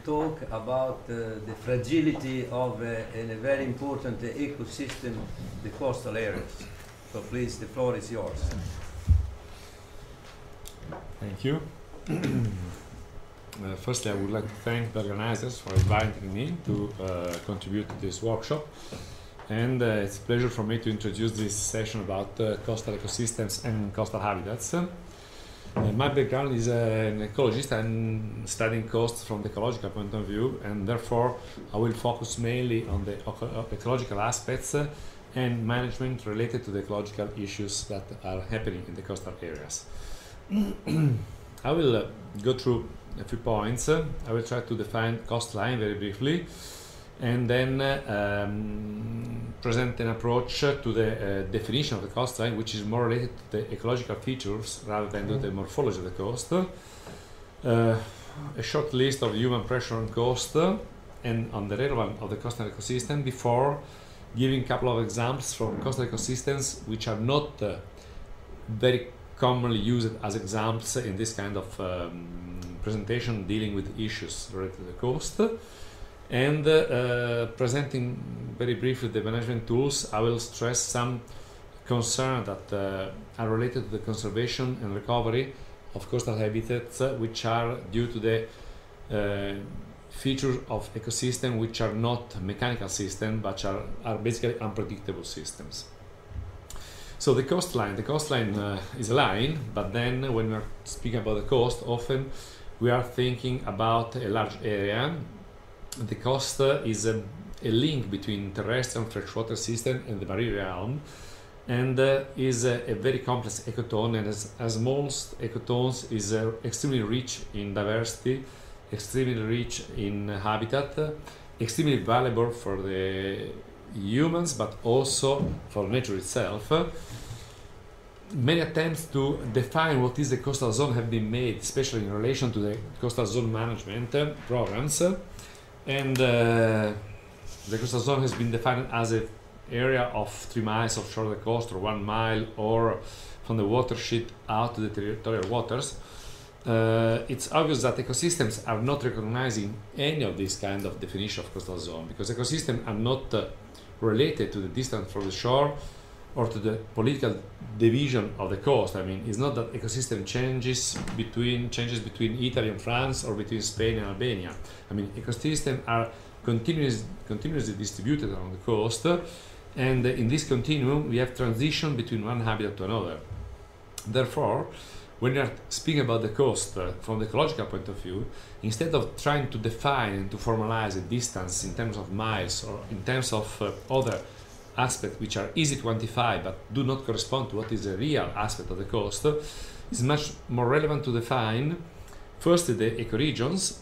talk about the fragility of a very important ecosystem, the coastal areas. So please, the floor is yours. Thank you. Firstly, I would like to thank the organizers for inviting me to contribute to this workshop. And it's a pleasure for me to introduce this session about coastal ecosystems and coastal habitats. My background is an ecologist. I'm studying coasts from the ecological point of view, and therefore I will focus mainly on the ecological aspects and management related to the ecological issues that are happening in the coastal areas. I will go through a few points. I will try to define coastline very briefly, and then present an approach to the definition of the coastline, which is more related to the ecological features rather than to the morphology of the coast. A short list of human pressure on coast and on the relevance of the coastal ecosystem before giving a couple of examples from coastal ecosystems which are not very commonly used as examples in this kind of presentation dealing with issues related to the coast. And presenting very briefly the management tools, I will stress some concerns that are related to the conservation and recovery of coastal habitats, which are due to the features of ecosystem which are not mechanical systems but are basically unpredictable systems. So the coastline is a line, but then when we are speaking about the coast, often we are thinking about a large area. The coast is a link between terrestrial and freshwater system and the marine realm, and is a very complex ecotone, and as most ecotones is extremely rich in diversity, extremely rich in habitat, extremely valuable for the humans but also for nature itself. Many attempts to define what is the coastal zone have been made, especially in relation to the coastal zone management programs. And the coastal zone has been defined as an area of 3 miles offshore the coast, or 1 mile, or from the watershed out to the territorial waters. It's obvious that ecosystems are not recognizing any of this kind of definition of coastal zone, because ecosystems are not related to the distance from the shore or to the political division of the coast. I mean, it's not that ecosystem changes between Italy and France or between Spain and Albania. I mean, ecosystems are continuously distributed along the coast, and in this continuum we have transition between one habitat to another. Therefore, when you are speaking about the coast from the ecological point of view, instead of trying to define and to formalize a distance in terms of miles or in terms of other aspects which are easy to quantify but do not correspond to what is a real aspect of the coast, it's much more relevant to define firstly the ecoregions,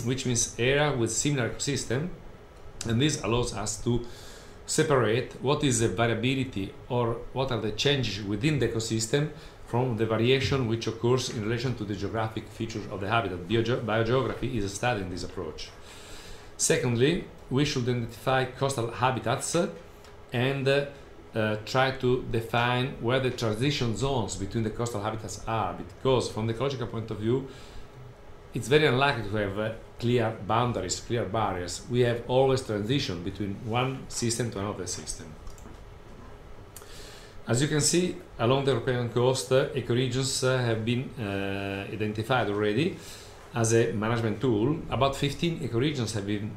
which means area with similar ecosystem, and this allows us to separate what is the variability or what are the changes within the ecosystem from the variation which occurs in relation to the geographic features of the habitat. Biogeography is studying this approach. Secondly, we should identify coastal habitats and try to define where the transition zones between the coastal habitats are, because from the ecological point of view it's very unlikely to have clear boundaries, clear barriers. We have always transition between one system to another system. As you can see, along the European coast, ecoregions have been identified already as a management tool. About 15 ecoregions have been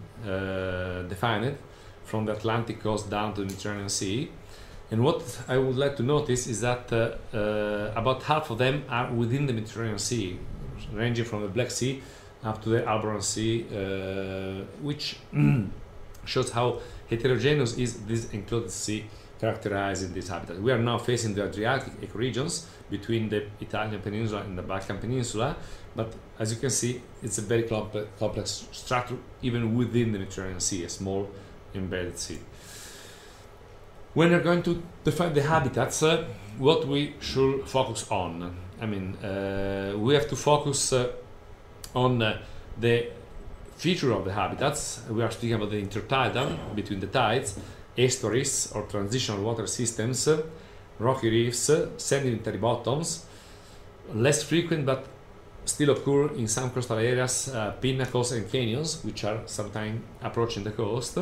defined from the Atlantic coast down to the Mediterranean Sea. And what I would like to notice is that about half of them are within the Mediterranean Sea, ranging from the Black Sea up to the Alboran Sea, which shows how heterogeneous is this enclosed sea characterized in this habitat. We are now facing the Adriatic ecoregions between the Italian peninsula and the Balkan peninsula, but as you can see, it's a very complex structure even within the Mediterranean Sea, a small embedded sea. When we're going to define the habitats, what we should focus on? I mean, we have to focus on the feature of the habitats. We are speaking about the intertidal, between the tides, estuaries or transitional water systems, rocky reefs, sedimentary bottoms, less frequent but still occur in some coastal areas, pinnacles and canyons, which are sometimes approaching the coast.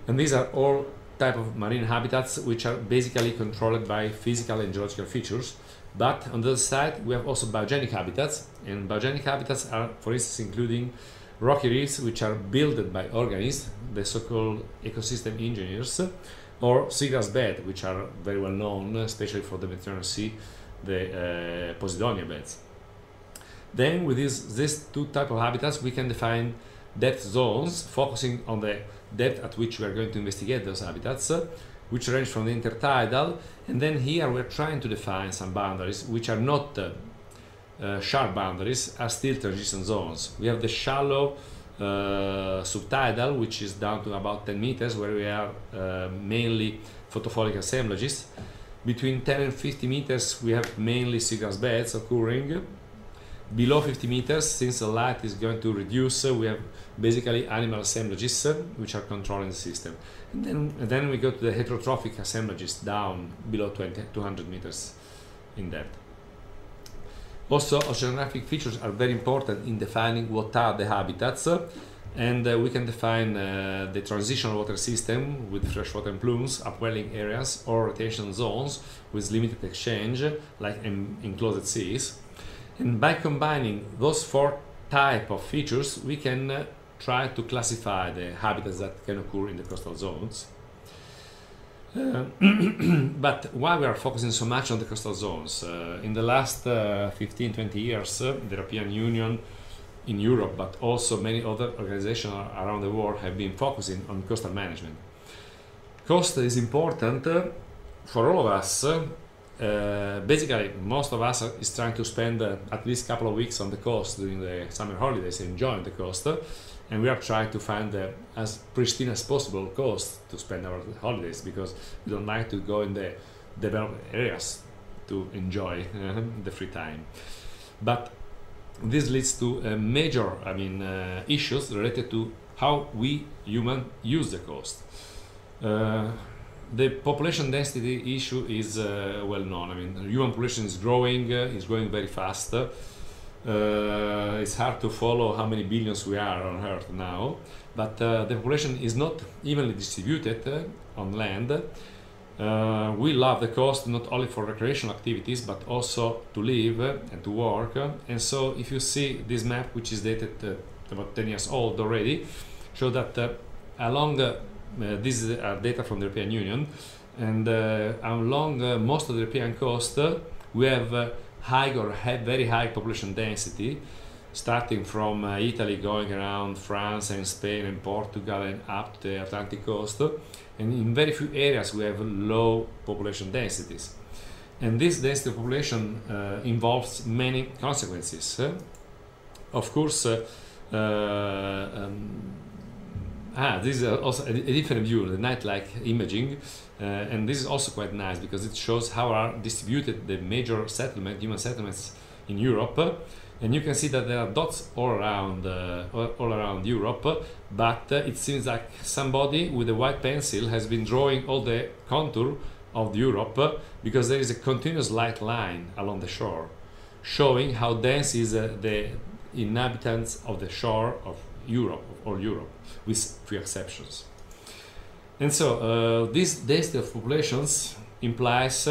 And these are all type of marine habitats which are basically controlled by physical and geological features. But on the other side, we have also biogenic habitats, and biogenic habitats are, for instance, including rocky reefs which are built by organisms, the so-called ecosystem engineers, or seagrass beds, which are very well known, especially for the Mediterranean Sea, the Posidonia beds. Then, with these two types of habitats, we can define depth zones, focusing on the depth at which we are going to investigate those habitats, which range from the intertidal, and then here we're trying to define some boundaries which are not sharp boundaries, are still transition zones. We have the shallow subtidal, which is down to about 10 meters, where we are mainly photofolic assemblages. Between 10 and 50 meters we have mainly seagrass beds occurring. Below 50 meters, since the light is going to reduce, we have basically animal assemblages which are controlling the system. And then we go to the heterotrophic assemblages down below 200 meters in depth. Also, oceanographic features are very important in defining what are the habitats, and we can define the transitional water system with freshwater plumes, upwelling areas, or retention zones with limited exchange, like enclosed seas. And by combining those four types of features, we can try to classify the habitats that can occur in the coastal zones. But why we are focusing so much on the coastal zones? In the last 15-20 years, the European Union in Europe, but also many other organizations around the world, have been focusing on coastal management. Coast is important for all of us. Basically, most of us is trying to spend at least a couple of weeks on the coast during the summer holidays, enjoying the coast, and we are trying to find as pristine as possible coast to spend our holidays, because we don't like to go in the developed areas to enjoy the free time. But this leads to major, issues related to how we humans use the coast. The population density issue is well known. Human population is growing very fast. It's hard to follow how many billions we are on Earth now, but the population is not evenly distributed on land. We love the coast not only for recreational activities, but also to live and to work. And so if you see this map, which is dated about 10 years old already, show that along this is data from the European Union, and along most of the European coast we have high or very high population density, starting from Italy, going around France and Spain and Portugal and up to the Atlantic coast, and in very few areas we have low population densities. And this density of population involves many consequences. Of course, this is also a different view, the night-like imaging, and this is also quite nice because it shows how are distributed the major human settlements in Europe, and you can see that there are dots all around Europe, but it seems like somebody with a white pencil has been drawing all the contour of Europe, because there is a continuous light line along the shore, showing how dense is the inhabitants of the shore of Europe, or Europe, with few exceptions. And so this density of populations implies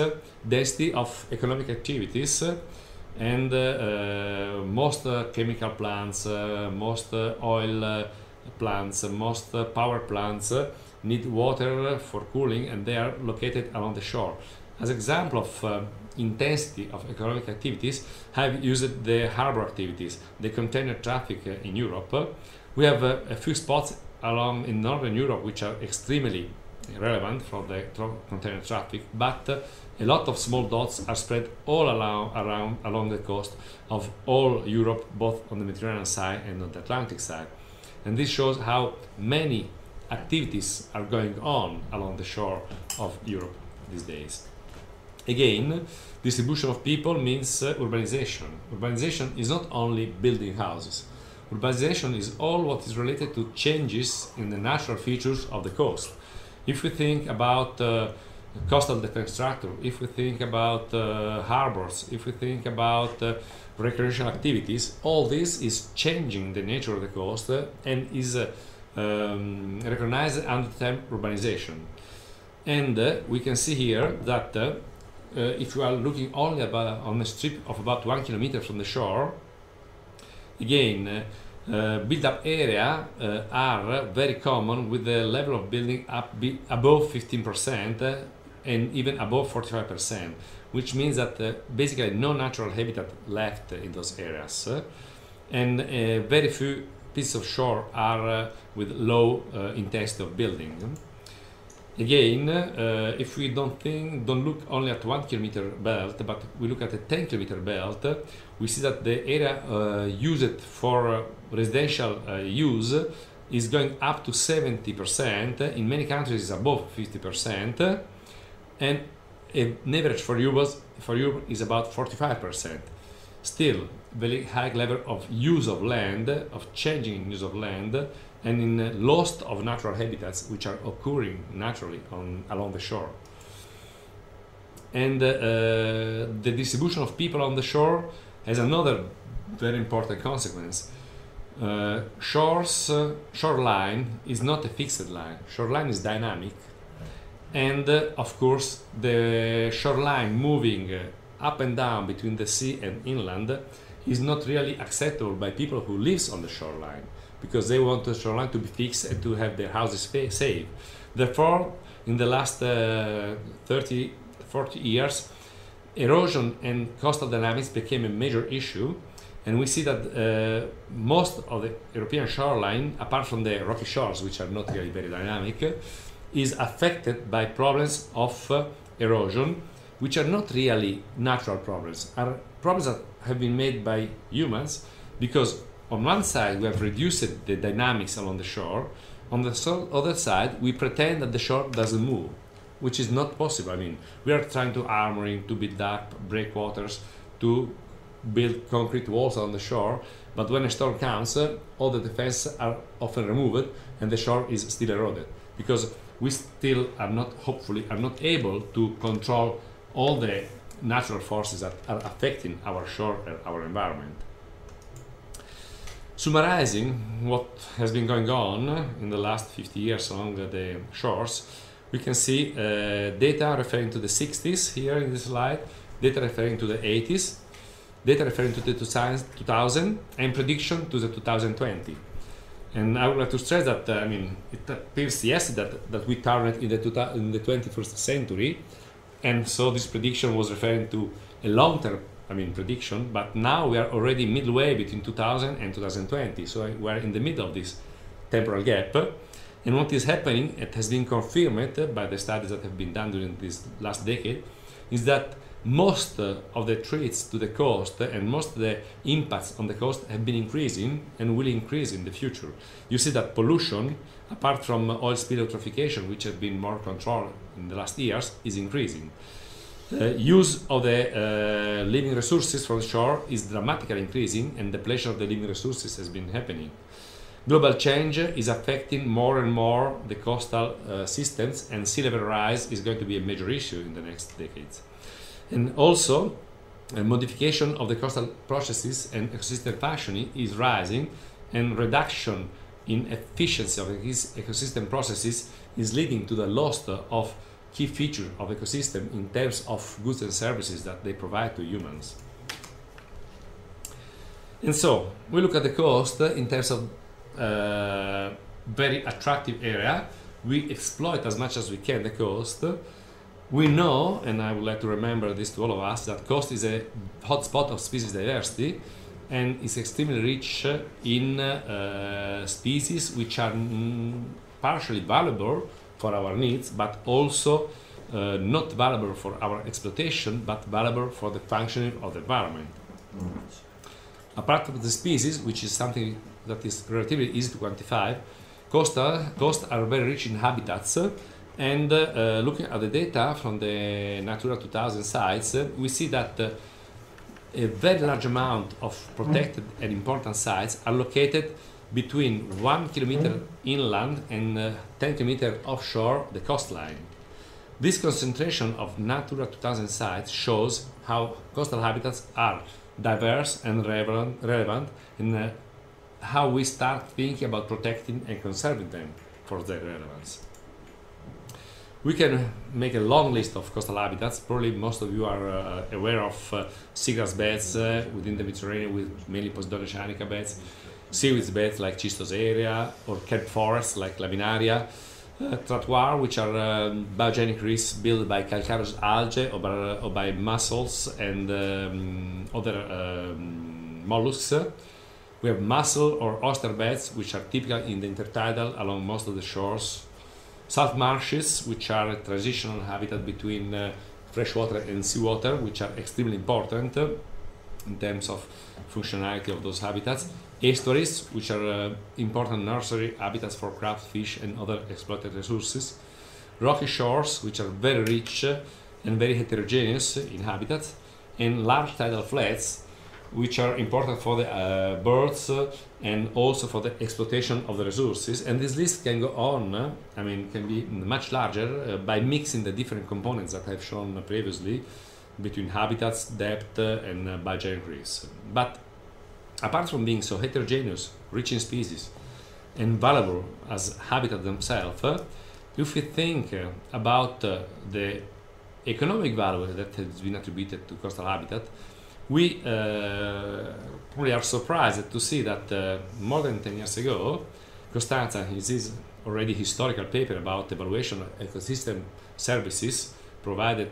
density of economic activities, and most chemical plants, most oil plants, most power plants need water for cooling, and they are located along the shore. As an example of intensity of economic activities, have used the harbor activities, the container traffic in Europe. We have a few spots in northern Europe which are extremely relevant for the container traffic, but a lot of small dots are spread all along the coast of all Europe, both on the Mediterranean side and on the Atlantic side. And this shows how many activities are going on along the shore of Europe these days. Again, distribution of people means urbanization. Urbanization is not only building houses. Urbanization is all what is related to changes in the natural features of the coast. If we think about coastal defense structure, if we think about harbors, if we think about recreational activities, all this is changing the nature of the coast and is recognized under the term urbanization. And we can see here that if you are looking only on a strip of about 1 kilometer from the shore, again, built-up area are very common, with the level of building up above 15% and even above 45%, which means that basically no natural habitat left in those areas, and very few pieces of shore are with low intensity of building. Again, if we don't look only at 1 kilometer belt, but we look at a 10 kilometer belt, we see that the area used for residential use is going up to 70%. In many countries is above 50%, and an average for Europe is about 45%. Still, very high level of use of land, of changing use of land, and in loss of natural habitats which are occurring naturally along the shore. And the distribution of people on the shore has another very important consequence. Shoreline is not a fixed line. Shoreline is dynamic, and of course the shoreline moving up and down between the sea and inland is not really acceptable by people who live on the shoreline, because they want the shoreline to be fixed and to have their houses safe. Therefore, in the last 30-40 years, erosion and coastal dynamics became a major issue, and we see that most of the European shoreline, apart from the rocky shores, which are not really very dynamic, is affected by problems of erosion, which are not really natural problems, are problems that have been made by humans, because on one side we have reduced the dynamics along the shore, on the other side we pretend that the shore doesn't move, which is not possible. I mean, we are trying to armoring, to build up breakwaters, to build concrete walls on the shore, but when a storm comes, all the defenses are often removed and the shore is still eroded, because we still are not, hopefully, are not able to control all the natural forces that are affecting our shore and our environment. Summarizing what has been going on in the last 50 years along the shores, we can see data referring to the 60s here in this slide, data referring to the 80s, data referring to the 2000, and prediction to the 2020. And I would like to stress that I mean, it appears yes that we target in the 21st century, and so this prediction was referring to a long-term prediction, but now we are already midway between 2000 and 2020, so we are in the middle of this temporal gap. And what is happening, it has been confirmed by the studies that have been done during this last decade, is that most of the threats to the coast and most of the impacts on the coast have been increasing and will increase in the future. You see that pollution, apart from oil spill eutrophication, which has been more controlled in the last years, is increasing. Use of the living resources from the shore is dramatically increasing, and depletion of the living resources has been happening. Global change is affecting more and more the coastal systems, and sea level rise is going to be a major issue in the next decades. And also, modification of the coastal processes and ecosystem functioning is rising, and reduction in efficiency of these ecosystem processes is leading to the loss of key features of ecosystem in terms of goods and services that they provide to humans. And so, we look at the coast in terms of very attractive area. We exploit as much as we can the coast. We know, and I would like to remember this to all of us, that coast is a hotspot of species diversity and is extremely rich in species which are partially valuable for our needs, but also not valuable for our exploitation, but valuable for the functioning of the environment. Apart from the species, which is something that is relatively easy to quantify, coasts are very rich in habitats, and looking at the data from the Natura 2000 sites, we see that a very large amount of protected and important sites are located between 1 kilometer inland and 10 kilometers offshore the coastline. This concentration of Natura 2000 sites shows how coastal habitats are diverse and relevant in how we start thinking about protecting and conserving them for their relevance. We can make a long list of coastal habitats. Probably most of you are aware of seagrass beds within the Mediterranean with mainly Posidonia beds, seaweed beds like Chistos area, or kelp forests like Laminaria, trottoir, which are biogenic reefs built by calcareous algae or by mussels and other mollusks. We have mussel or oyster beds, which are typical in the intertidal along most of the shores. Salt marshes, which are a transitional habitat between freshwater and seawater, which are extremely important in terms of functionality of those habitats. Estuaries, which are important nursery habitats for crab, fish and other exploited resources. Rocky shores, which are very rich and very heterogeneous in habitats. And large tidal flats, which are important for the birds and also for the exploitation of the resources. And this list can go on, can be much larger by mixing the different components that I've shown previously between habitats, depth and biogenic reefs. But apart from being so heterogeneous, rich in species and valuable as habitat themselves, if we think about the economic value that has been attributed to coastal habitat, we probably are surprised to see that more than 10 years ago, Costanza, in his already historical paper about evaluation of ecosystem services provided,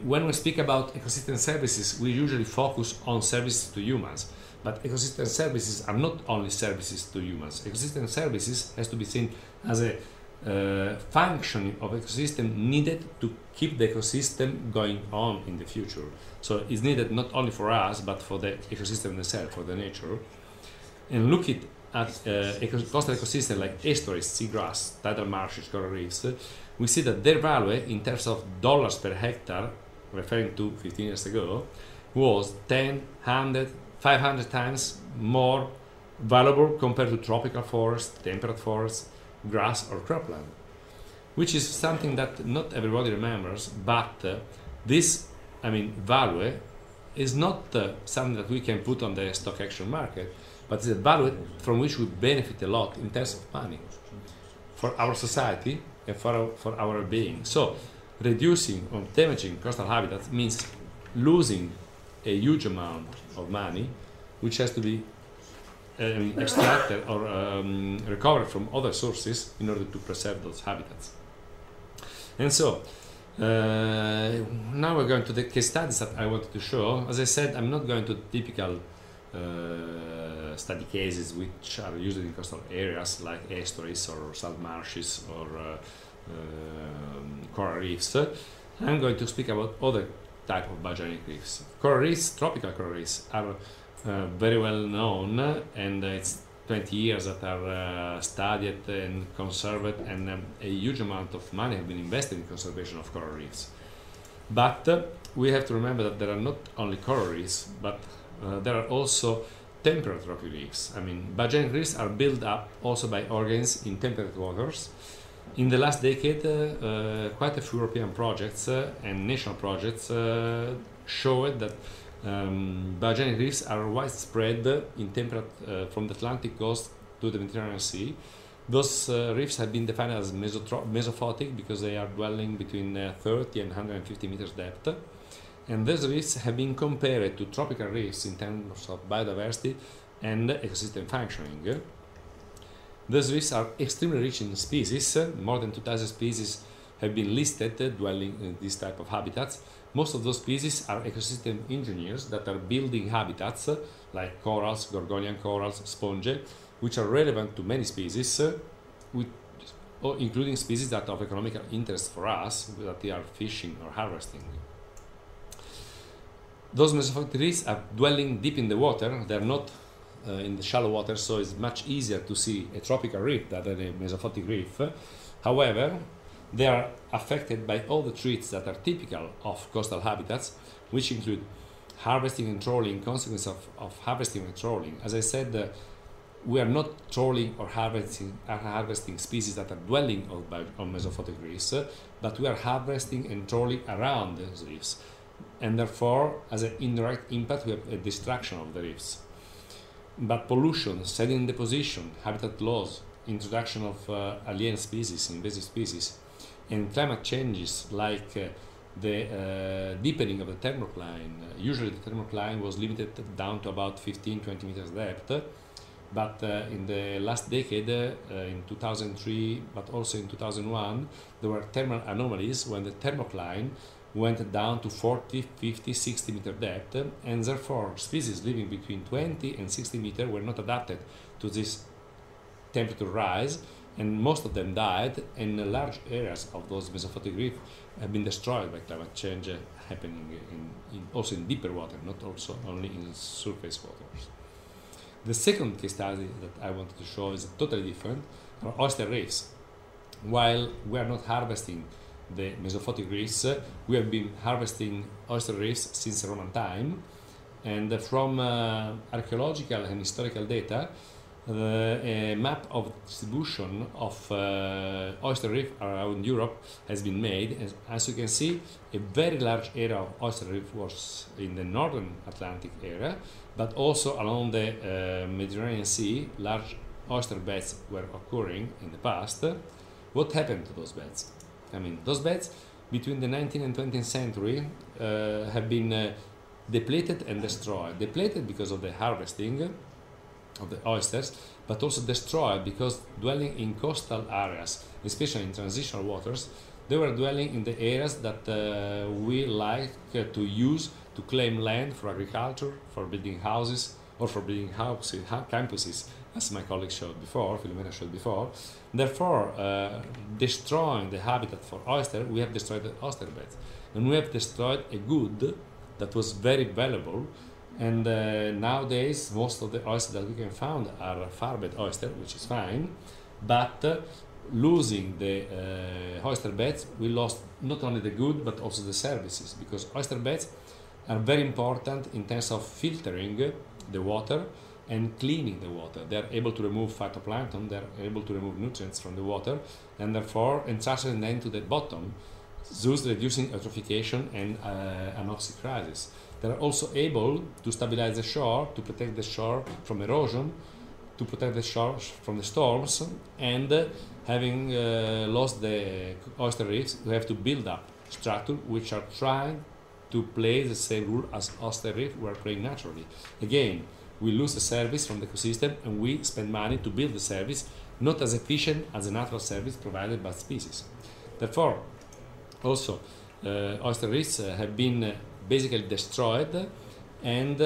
when we speak about ecosystem services, we usually focus on services to humans, but ecosystem services are not only services to humans. Ecosystem services has to be seen as a function of ecosystem needed to keep the ecosystem going on in the future. So it's needed not only for us, but for the ecosystem itself, for the nature. And looking at coastal ecosystems like estuaries, seagrass, tidal marshes, coral reefs, we see that their value in terms of dollars per hectare, referring to 15 years ago, was 10, 100, 500 times more valuable compared to tropical forests, temperate forests, grass or cropland, which is something that not everybody remembers, but this value is not something that we can put on the stock action market, but it's a value from which we benefit a lot in terms of money for our society and for our being. So reducing or damaging coastal habitats means losing a huge amount of money, which has to be extracted or recovered from other sources in order to preserve those habitats. And so now we're going to the case studies that I wanted to show. As I said, I'm not going to typical study cases which are used in coastal areas like estuaries or salt marshes or coral reefs. I'm going to speak about other type of biogenic reefs. Coral reefs, tropical coral reefs, are very well known, and it's 20 years that are studied and conserved, and a huge amount of money have been invested in conservation of coral reefs. But we have to remember that there are not only coral reefs, but there are also temperate rocky reefs. Biogenic reefs are built up also by organisms in temperate waters. In the last decade, quite a few European projects and national projects showed that biogenic reefs are widespread in temperate from the Atlantic coast to the Mediterranean Sea. Those reefs have been defined as mesophotic because they are dwelling between 30 and 150 meters depth. And these reefs have been compared to tropical reefs in terms of biodiversity and ecosystem functioning. These reefs are extremely rich in species. More than 2,000 species have been listed dwelling in this type of habitats. Most of those species are ecosystem engineers that are building habitats like corals, Gorgonian corals, sponge, which are relevant to many species, including species that are of economic interest for us, that they are fishing or harvesting. Those mesophotic reefs are dwelling deep in the water. They're not in the shallow water, so it's much easier to see a tropical reef than a mesophotic reef. However, they are affected by all the threats that are typical of coastal habitats, which include harvesting and trawling. Consequence of harvesting and trawling, as I said, we are not trolling or harvesting species that are dwelling on mesophotic reefs, but we are harvesting and trolling around those reefs. And therefore, as an indirect impact, we have a destruction of the reefs. But pollution, sediment deposition, habitat loss, introduction of alien species, invasive species, and climate changes like the deepening of the thermocline. Usually the thermocline was limited down to about 15-20 meters depth, but in the last decade, in 2003, but also in 2001, there were thermal anomalies when the thermocline went down to 40, 50, 60 meter depth, and therefore species living between 20 and 60 meters were not adapted to this temperature rise, and most of them died, and large areas of those mesophotic reefs have been destroyed by climate change happening also in deeper water, not also only in surface waters. The second case study that I wanted to show is totally different, are oyster reefs. While we are not harvesting the mesophotic reefs, we have been harvesting oyster reefs since Roman time, and from archaeological and historical data, a map of distribution of oyster reef around Europe has been made. And as you can see, a very large area of oyster reef was in the northern Atlantic area, but also along the Mediterranean Sea, large oyster beds were occurring in the past. What happened to those beds? I mean, those beds between the 19th and 20th century have been depleted and destroyed. Depleted because of the harvesting of the oysters, but also destroyed because dwelling in coastal areas, especially in transitional waters, they were dwelling in the areas that we like to use to claim land for agriculture, for building houses, or for building houses, campuses, as my colleague showed before, Filomena showed before. Therefore, destroying the habitat for oyster, we have destroyed the oyster beds, and we have destroyed a good that was very valuable. And nowadays, most of the oysters that we can find are farbed oyster, which is fine, but losing the oyster beds, we lost not only the good but also the services, because oyster beds are very important in terms of filtering the water and cleaning the water. They are able to remove phytoplankton, they are able to remove nutrients from the water, and therefore transferring them to the bottom, thus reducing eutrophication and anoxic crisis. They are also able to stabilize the shore, to protect the shore from erosion, to protect the shore from the storms, and having lost the oyster reefs, we have to build up structures which are trying to play the same rule as oyster reef were playing naturally. Again, we lose the service from the ecosystem and we spend money to build the service, not as efficient as a natural service provided by species. Therefore, also, oyster reefs have been basically destroyed and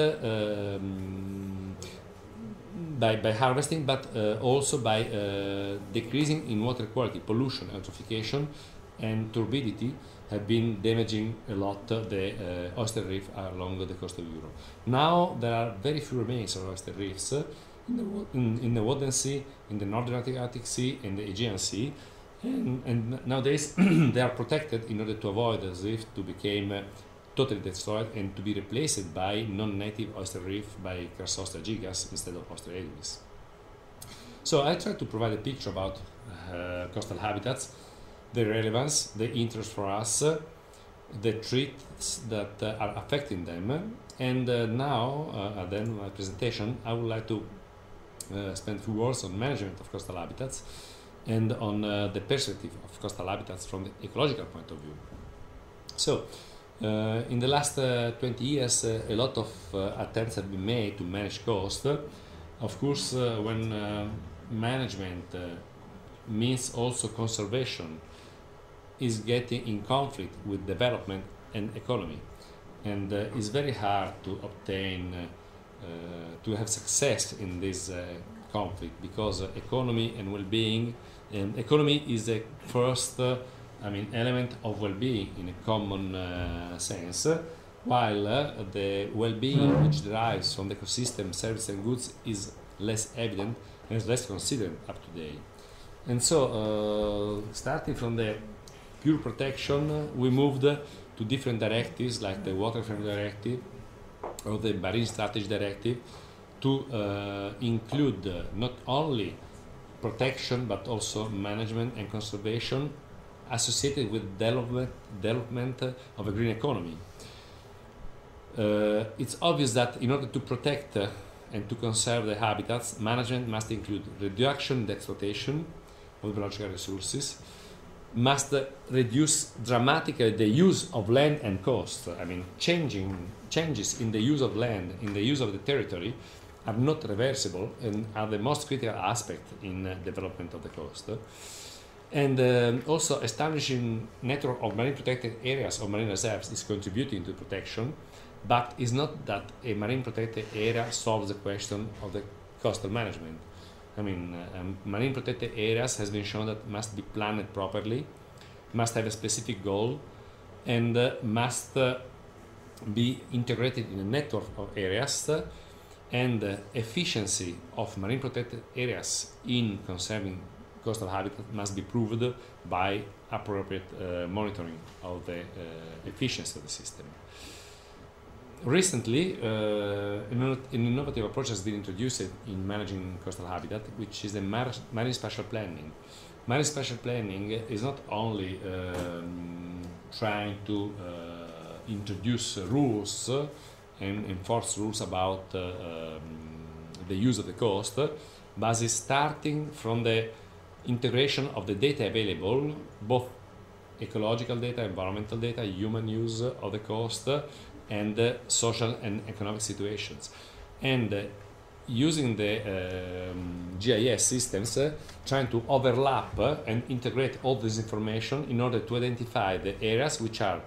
by harvesting, but also by decreasing in water quality. Pollution, eutrophication, and turbidity have been damaging a lot the oyster reef along the coast of Europe. Now there are very few remains of oyster reefs in the Wadden Sea, in the Northern Atlantic Sea, and the Aegean Sea, and nowadays they are protected in order to avoid the reef to become totally destroyed and to be replaced by non-native oyster reef, by Crassostra gigas instead of Oyster edilis. So I try to provide a picture about coastal habitats, the relevance, the interest for us, the threats that are affecting them, and now at the end of my presentation I would like to spend a few words on management of coastal habitats and on the perspective of coastal habitats from the ecological point of view. So, in the last 20 years, a lot of attempts have been made to manage coast. Of course, when management means also conservation, is getting in conflict with development and economy, and it's very hard to obtain, to have success in this conflict, because economy and well-being, and economy is the first element of well-being in a common sense, while the well-being which derives from the ecosystem, services and goods is less evident and is less considered up to date. And so, starting from the pure protection, we moved to different directives like the Water Framework Directive or the Marine Strategy Directive to include not only protection but also management and conservation associated with development of a green economy. It's obvious that in order to protect and to conserve the habitats, management must include reduction and exploitation of biological resources, must reduce dramatically the use of land and coast. I mean, changes in the use of land, in the use of the territory, are not reversible and are the most critical aspect in development of the coast. And also establishing network of marine protected areas or marine reserves is contributing to protection, but it's not that a marine protected area solves the question of the coastal management. I mean, marine protected areas has been shown that must be planned properly, must have a specific goal, and must be integrated in a network of areas, and efficiency of marine protected areas in conserving coastal habitat must be proved by appropriate monitoring of the efficiency of the system. Recently, an innovative approach has been introduced in managing coastal habitat, which is the marine spatial planning. Marine spatial planning is not only trying to introduce rules and enforce rules about the use of the coast, but is starting from the integration of the data available, both ecological data, environmental data, human use of the coast, and social and economic situations, and using the GIS systems, trying to overlap and integrate all this information in order to identify the areas which are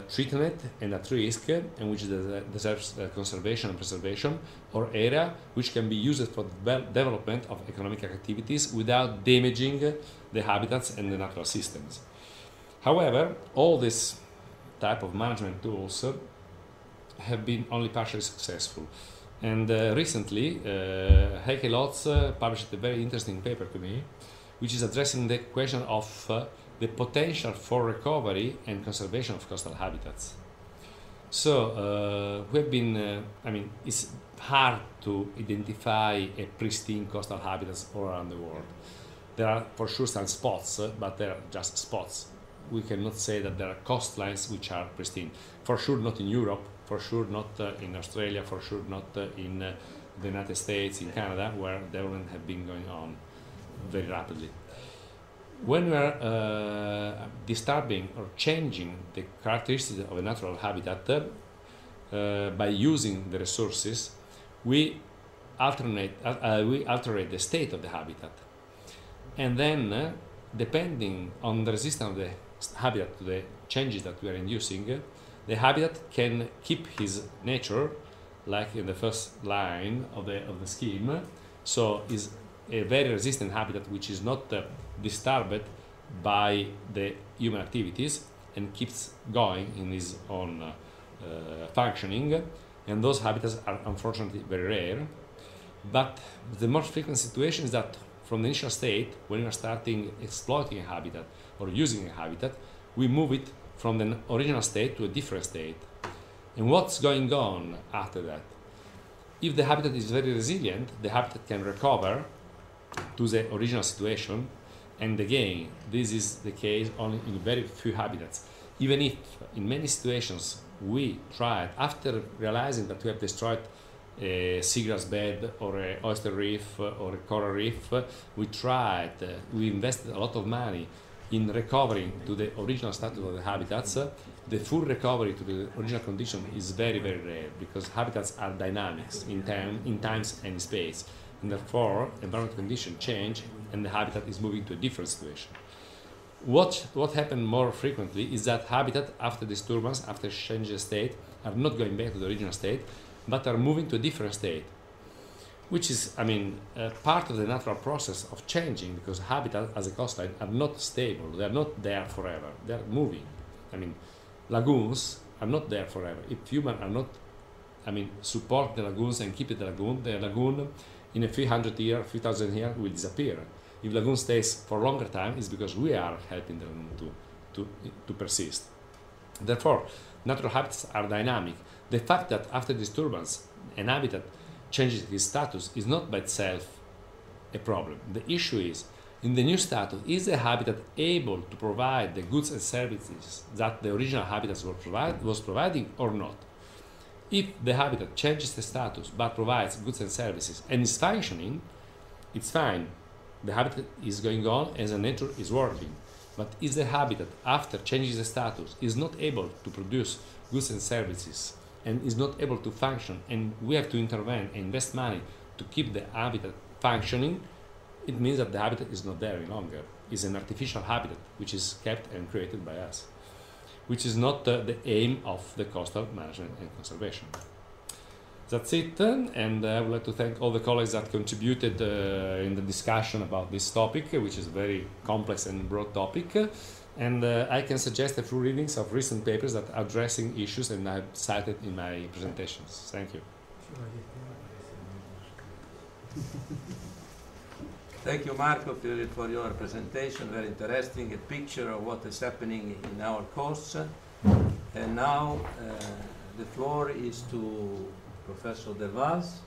threatened and at risk and which deserves conservation and preservation, or area which can be used for the development of economic activities without damaging the habitats and the natural systems. However, all this type of management tools have been only partially successful, and recently Heike Lotz published a very interesting paper to me, which is addressing the question of the potential for recovery and conservation of coastal habitats. So we have been, I mean, it's hard to identify a pristine coastal habitats all around the world. There are for sure some spots, but they are just spots. We cannot say that there are coastlines which are pristine. For sure not in Europe, for sure not in Australia, for sure not in the United States, in Canada, where development have been going on very rapidly. When we are disturbing or changing the characteristics of a natural habitat by using the resources, we alter the state of the habitat, and then depending on the resistance of the habitat to the changes that we are inducing, the habitat can keep his nature, like in the first line of the scheme. So is a very resistant habitat which is not disturbed by the human activities and keeps going in his own functioning, and those habitats are unfortunately very rare. But the most frequent situation is that from the initial state, when we are starting exploiting a habitat or using a habitat, we move it from the original state to a different state. And what's going on after that? If the habitat is very resilient, the habitat can recover to the original situation, and again, this is the case only in very few habitats. Even if in many situations we tried, after realizing that we have destroyed a seagrass bed or an oyster reef or a coral reef, we invested a lot of money in recovering to the original status of the habitats. The full recovery to the original condition is very, very rare, because habitats are dynamics in times and in space, and therefore environmental conditions change and the habitat is moving to a different situation. What happened more frequently is that habitat after disturbance, after changing the state, are not going back to the original state, but are moving to a different state, which is, I mean, part of the natural process of changing, because habitat as a coastline are not stable, they are not there forever, they are moving. I mean, lagoons are not there forever. If humans are not, I mean, support the lagoons and keep the lagoon in a few hundred years, few thousand years will disappear. If the lagoon stays for a longer time, it's because we are helping the lagoon to persist. Therefore, natural habitats are dynamic. The fact that after disturbance an habitat changes its status is not by itself a problem. The issue is, in the new status, is the habitat able to provide the goods and services that the original habitat was providing or not? If the habitat changes the status but provides goods and services and is functioning, it's fine. The habitat is going on and the nature is working. But if the habitat, after changing the status, is not able to produce goods and services and is not able to function, and we have to intervene and invest money to keep the habitat functioning, it means that the habitat is not there any longer. It's an artificial habitat which is kept and created by us, which is not the aim of the coastal management and conservation. That's it, and I would like to thank all the colleagues that contributed in the discussion about this topic, which is a very complex and broad topic. And I can suggest a few readings of recent papers that are addressing issues, and I've cited in my presentations. Thank you. Thank you, Marco, for your presentation. Very interesting, a picture of what is happening in our coasts. And now the floor is to Professor De Vaz,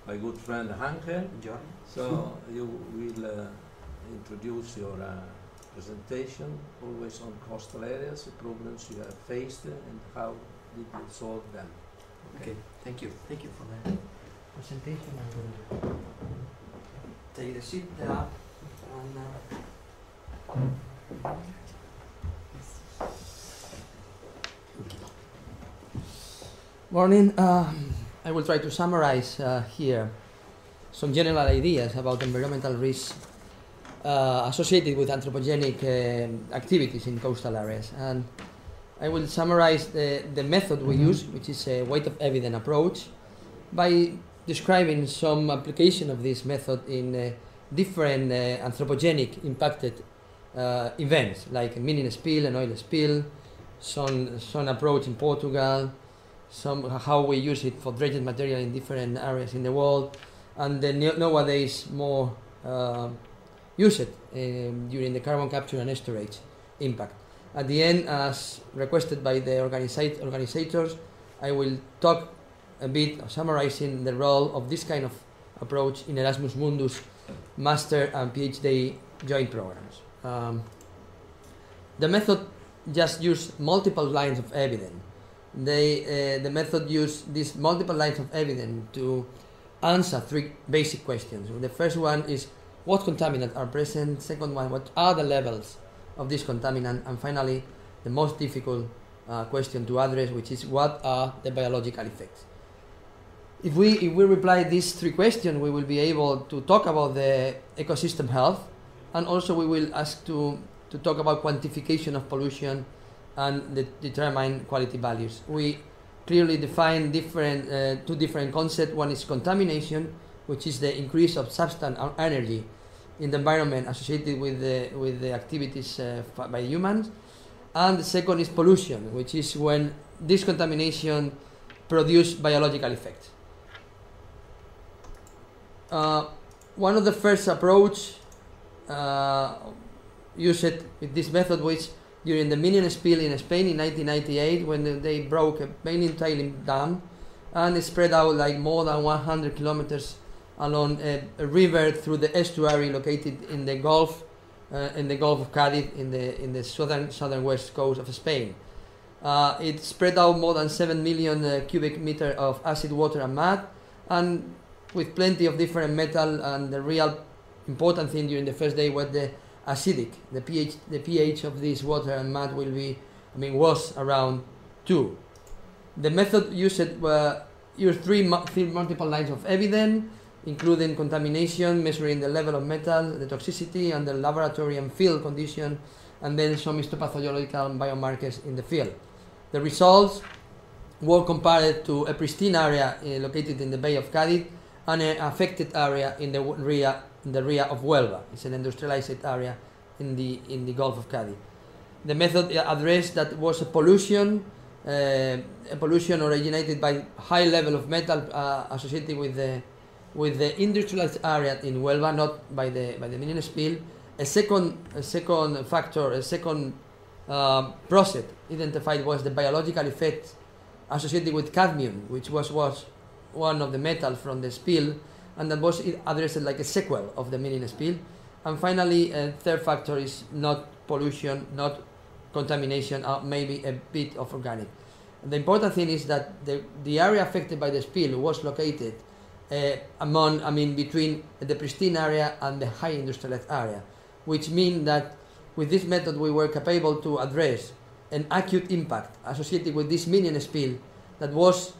my good friend Hankel. So you will introduce your presentation, always on coastal areas, the problems you have faced, and how did you solve them. Okay, thank you. Thank you for the presentation. I will take the seat there and morning. I will try to summarize here some general ideas about environmental risks associated with anthropogenic activities in coastal areas, and I will summarize the method we use, which is a weight of evidence approach, by describing some application of this method in different anthropogenic impacted events, like a mining spill, an oil spill, some approach in Portugal, how we use it for dredged material in different areas in the world, and then nowadays more use it during the carbon capture and storage impact. At the end, as requested by the organizers, I will talk a bit summarizing the role of this kind of approach in Erasmus Mundus master and PhD joint programs. The method just used multiple lines of evidence. The method used these multiple lines of evidence to answer three basic questions. The first one is what contaminants are present, second one, what are the levels of this contaminant, and finally, the most difficult question to address, which is what are the biological effects. If we reply these three questions, we will be able to talk about the ecosystem health, and also we will ask to talk about quantification of pollution and determine quality values. We clearly define two different concepts. One is contamination, which is the increase of substance or energy in the environment associated with the activities by humans, and the second is pollution, which is when this contamination produces biological effects. One of the first approach used with this method was during the mining spill in Spain in 1998, when they broke a mining tailing dam, and it spread out like more than 100 kilometers along a river through the estuary located in the Gulf of Cádiz in the southern west coast of Spain. It spread out more than 7 million cubic meters of acid water and mud, and with plenty of different metal. And the real important thing during the first day was the acidic. The pH of this water and mud was around 2. The method used three multiple lines of evidence, including contamination, measuring the level of metal, the toxicity, and the laboratory and field condition, and then some histopathological biomarkers in the field. The results were compared to a pristine area located in the Bay of Cádiz and an affected area in the ria of Huelva. It's an industrialized area in the Gulf of Cádiz. The method addressed that was a pollution originated by high level of metal associated with the industrialized area in Huelva, not by the mining spill. A second process identified was the biological effect associated with cadmium, which was one of the metals from the spill, and that was addressed like a sequel of the milling spill. And finally, a third factor is not pollution, not contamination, maybe a bit of organic. And the important thing is that the area affected by the spill was located between the pristine area and the high industrialized area, which means that with this method we were capable to address an acute impact associated with this milling spill that was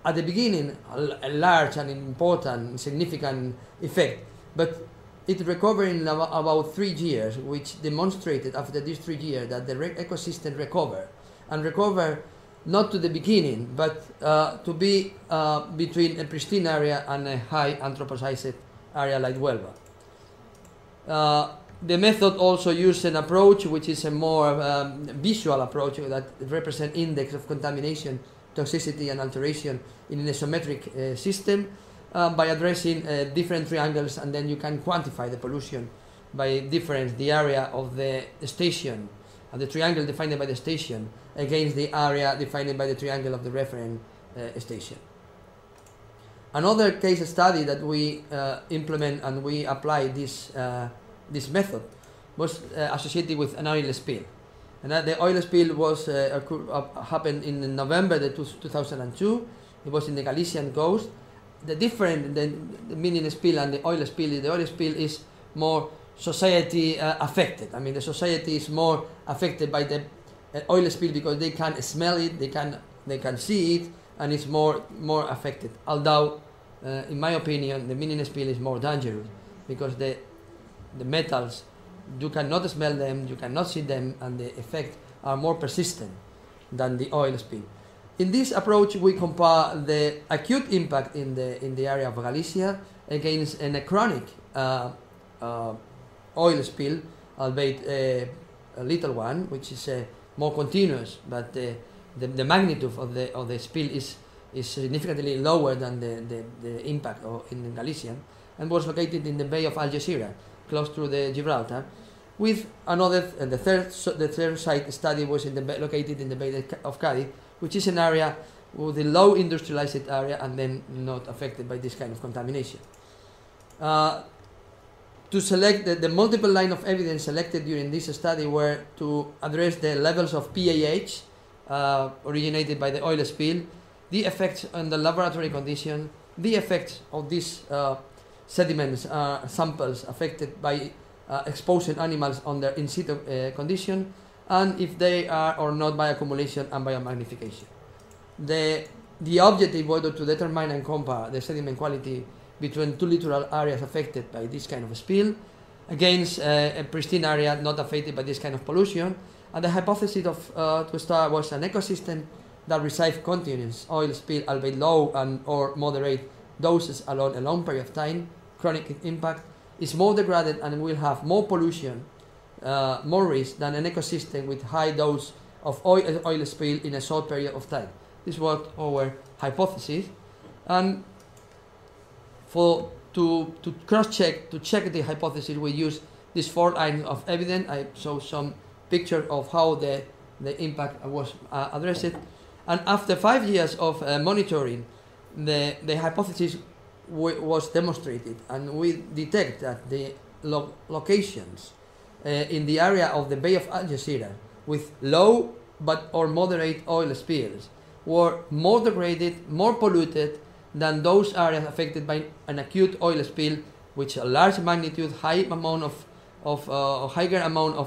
at the beginning a large and important, significant effect, but it recovered in about 3 years, which demonstrated after these 3 years that the ecosystem recovered, and recovered not to the beginning, but to be between a pristine area and a high anthropocized area like Huelva. The method also used an approach which is a more visual approach that represents index of contamination, toxicity and alteration in an isometric system by addressing different triangles, and then you can quantify the pollution by difference the area of the station and the triangle defined by the station against the area defined by the triangle of the reference station. Another case study that we implement and we apply this method was associated with an oil spill. And the oil spill was happened in November 2002. It was in the Galician coast. The milling spill and the oil spill is more society affected. I mean, the society is more affected by the oil spill because they can smell it, they can see it, and it's more affected. Although, in my opinion, the milling spill is more dangerous because the metals, you cannot smell them, you cannot see them, and the effects are more persistent than the oil spill. In this approach, we compare the acute impact in the area of Galicia against a chronic oil spill, albeit a little one, which is more continuous, but the magnitude of the spill is significantly lower than the impact in Galicia, and was located in the Bay of Algeciras, close to the Gibraltar. With another, the third site study was located in the Bay of Cádiz, which is an area with a low industrialized area and then not affected by this kind of contamination. To select the multiple line of evidence selected during this study were to address the levels of PAH originated by the oil spill, the effects on the laboratory condition, the effects of these sediments samples affected by exposing animals under in situ condition, and if they are or not by accumulation and biomagnification. The objective was to determine and compare the sediment quality between two littoral areas affected by this kind of spill against a pristine area not affected by this kind of pollution. And the hypothesis to start was an ecosystem that receives continuous oil spill, albeit low and or moderate doses along a long period of time, chronic impact, is more degraded and will have more pollution, more risk than an ecosystem with high dose of oil spill in a short period of time. This was our hypothesis, and to cross-check, to check the hypothesis, we used these 4 lines of evidence. I show some picture of how the impact was addressed, and after 5 years of monitoring, the hypothesis was demonstrated, and we detect that the locations in the area of the Bay of Algeciras with low but or moderate oil spills were more degraded, more polluted than those areas affected by an acute oil spill, which a large magnitude, higher amount of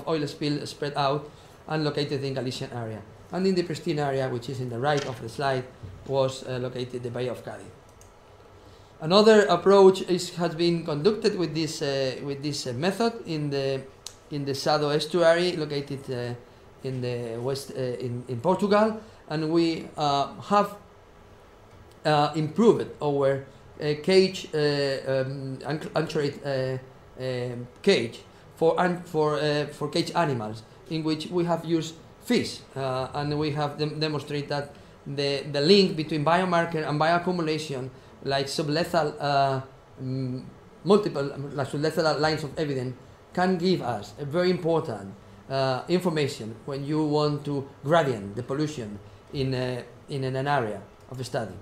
oil spill spread out and located in Galician area. And in the pristine area, which is in the right of the slide, was located the Bay of Cádiz. Another approach has been conducted with this method in the Sado estuary, located in the west in Portugal, and we have improved our cage anchored cage for cage animals, in which we have used fish, and we have demonstrated that the link between biomarker and bioaccumulation, like sublethal sublethal lines of evidence, can give us a very important information when you want to gradient the pollution in an area of study.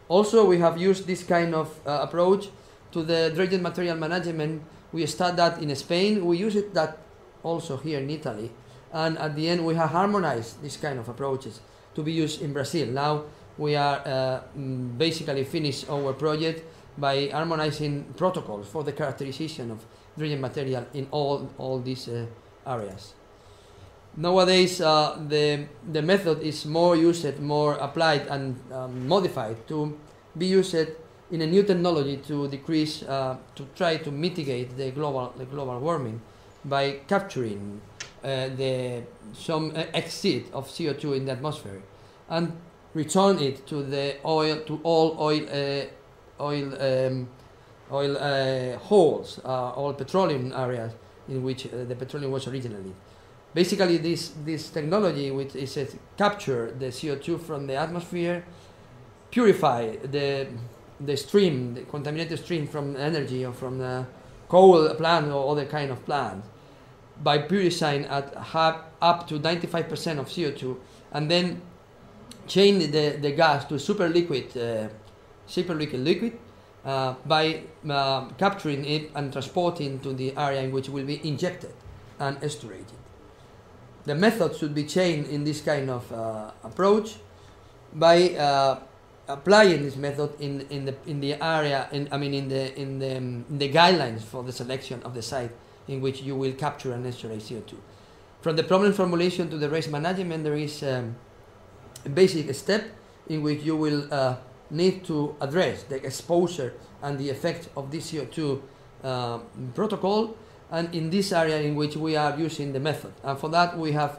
Also, we have used this kind of approach to the dredged material management. We start that in Spain. We use it that also here in Italy. And at the end, we have harmonized these kind of approaches to be used in Brazil. Now we are basically finished our project by harmonizing protocols for the characterization of dredged material in all these areas. Nowadays, the method is more used, more applied and modified to be used in a new technology to decrease, to try to mitigate the global warming by capturing some exceed of CO2 in the atmosphere and return it to the all oil holes, all petroleum areas in which the petroleum was originally. Basically, this technology, which is capture the CO2 from the atmosphere, purify the stream, the contaminated stream from energy or from the coal plant or other kind of plant, by purifying at up to 95% of CO2, and then change the gas to super liquid by capturing it and transporting to the area in which will be injected and estuarated. The method should be changed in this kind of approach by applying this method in the area, in the guidelines for the selection of the site in which you will capture and estuarate CO2. From the problem formulation to the risk management, there is a basic step in which you will need to address the exposure and the effect of this CO2 protocol, and in this area in which we are using the method. And for that we have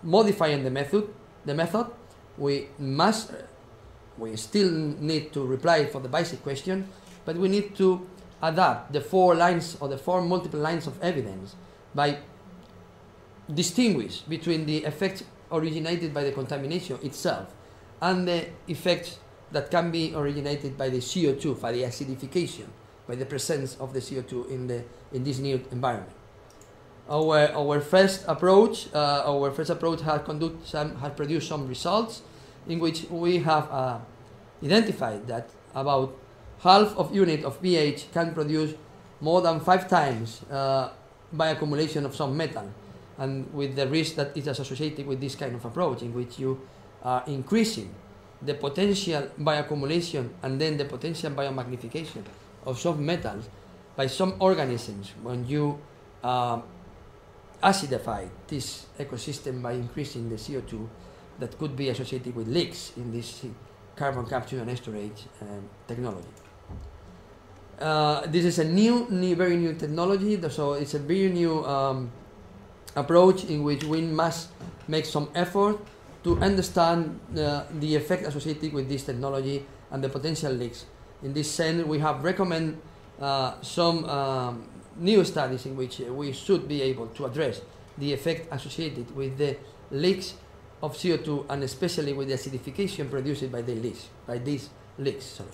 modifying the method. We still need to reply for the basic question, but we need to adapt the 4 lines or the 4 multiple lines of evidence by distinguish between the effects originated by the contamination itself and the effects that can be originated by the CO2, by the acidification, by the presence of the CO2 in this new environment. Our first approach has produced some results in which we have identified that about half of unit of pH can produce more than 5 times by accumulation of some metal, and with the risk that is associated with this kind of approach, in which you are increasing the potential bioaccumulation and then the potential biomagnification of some metals by some organisms when you acidify this ecosystem by increasing the CO2 that could be associated with leaks in this carbon capture and storage technology. This is a very new technology, so it's a very new approach in which we must make some effort to understand the effect associated with this technology and the potential leaks. In this sense, we have recommended some new studies in which we should be able to address the effect associated with the leaks of CO2 and especially with the acidification produced by these leaks. Sorry.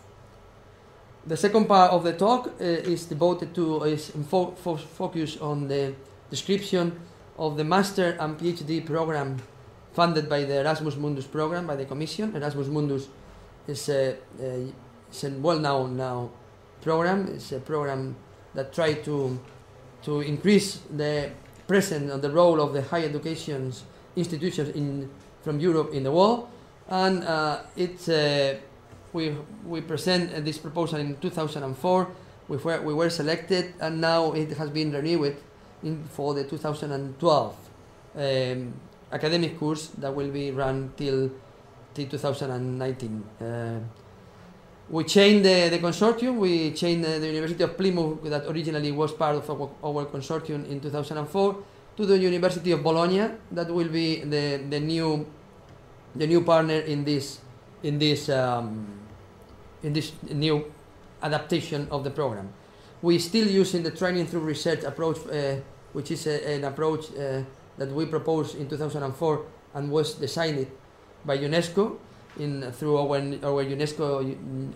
The second part of the talk is devoted to focus on the description of the Master and PhD program funded by the Erasmus Mundus program by the Commission. Erasmus Mundus is a well-known now program. It's a program that tries to increase the presence and the role of the higher education institutions from Europe in the world, and we present this proposal in 2004. We were selected, and now it has been renewed for the 2012 academic course that will be run till 2019. We changed the consortium. We changed the University of Plymouth, that originally was part of our consortium in 2004, to the University of Bologna, that will be the new partner in this new adaptation of the program. We still using the training through research approach, which is an approach that we proposed in 2004 and was designed by UNESCO through our UNESCO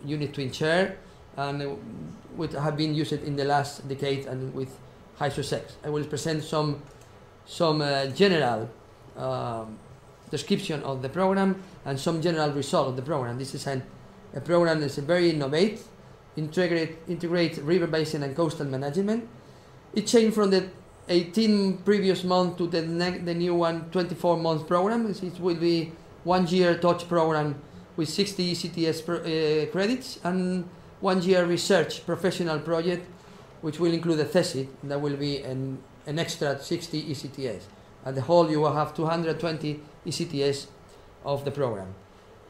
unit twin chair, and which have been used in the last decade and with high success. I will present some general description of the program and some general result of the program. This is The program is very innovative, integrate river basin and coastal management. It changed from the 18 previous months to the new one, 24 month program. It will be 1 year touch program with 60 ECTS credits and 1 year research professional project, which will include a thesis. That will be an extra 60 ECTS. At the whole, you will have 220 ECTS of the program.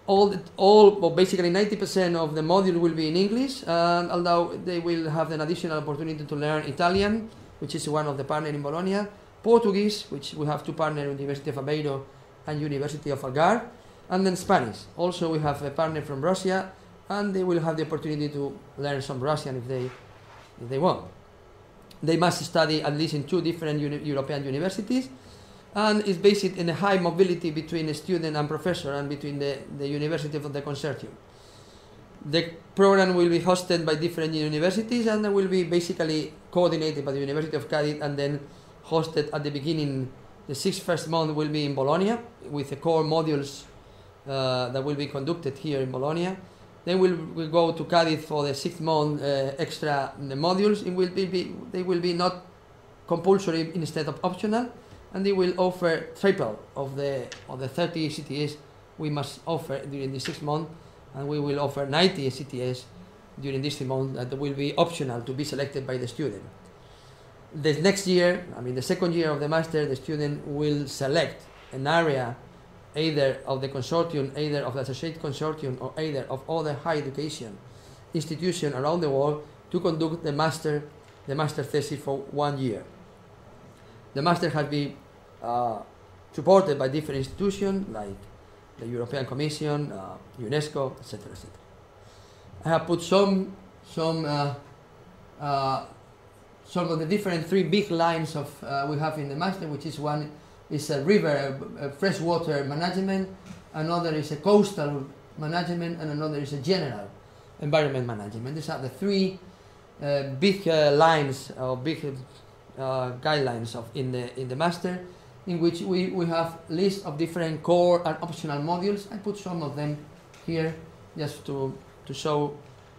Basically 90% of the module will be in English, although they will have an additional opportunity to learn Italian, which is one of the partners in Bologna, Portuguese, which we have two partners, University of Aveiro and University of Algarve, and then Spanish. Also, we have a partner from Russia, and they will have the opportunity to learn some Russian if they want. They must study at least in 2 different European universities, and it's based in a high mobility between a student and professor and between the universities of the consortium. The program will be hosted by different universities and will be basically coordinated by the University of Cadiz and then hosted at the beginning. The 6 first month will be in Bologna with the core modules that will be conducted here in Bologna. Then we'll go to Cadiz for the 6th month extra modules. They will be not compulsory instead of optional, and they will offer triple of the 30 CTS we must offer during the 6th month, and we will offer 90 CTS during this month that will be optional to be selected by the student. The next year, the 2nd year of the master, the student will select an area either of the consortium, either of the associate consortium, or either of other higher education institutions around the world to conduct the master thesis for 1 year. The master has been supported by different institutions like the European Commission, UNESCO, etc., etc. I have put some of the different 3 big lines of we have in the master, which is one is a river, freshwater management, another is a coastal management, and another is a general environment management. These are the 3 big lines or big guidelines in the master, in which we have list of different core and optional modules. I put some of them here just to show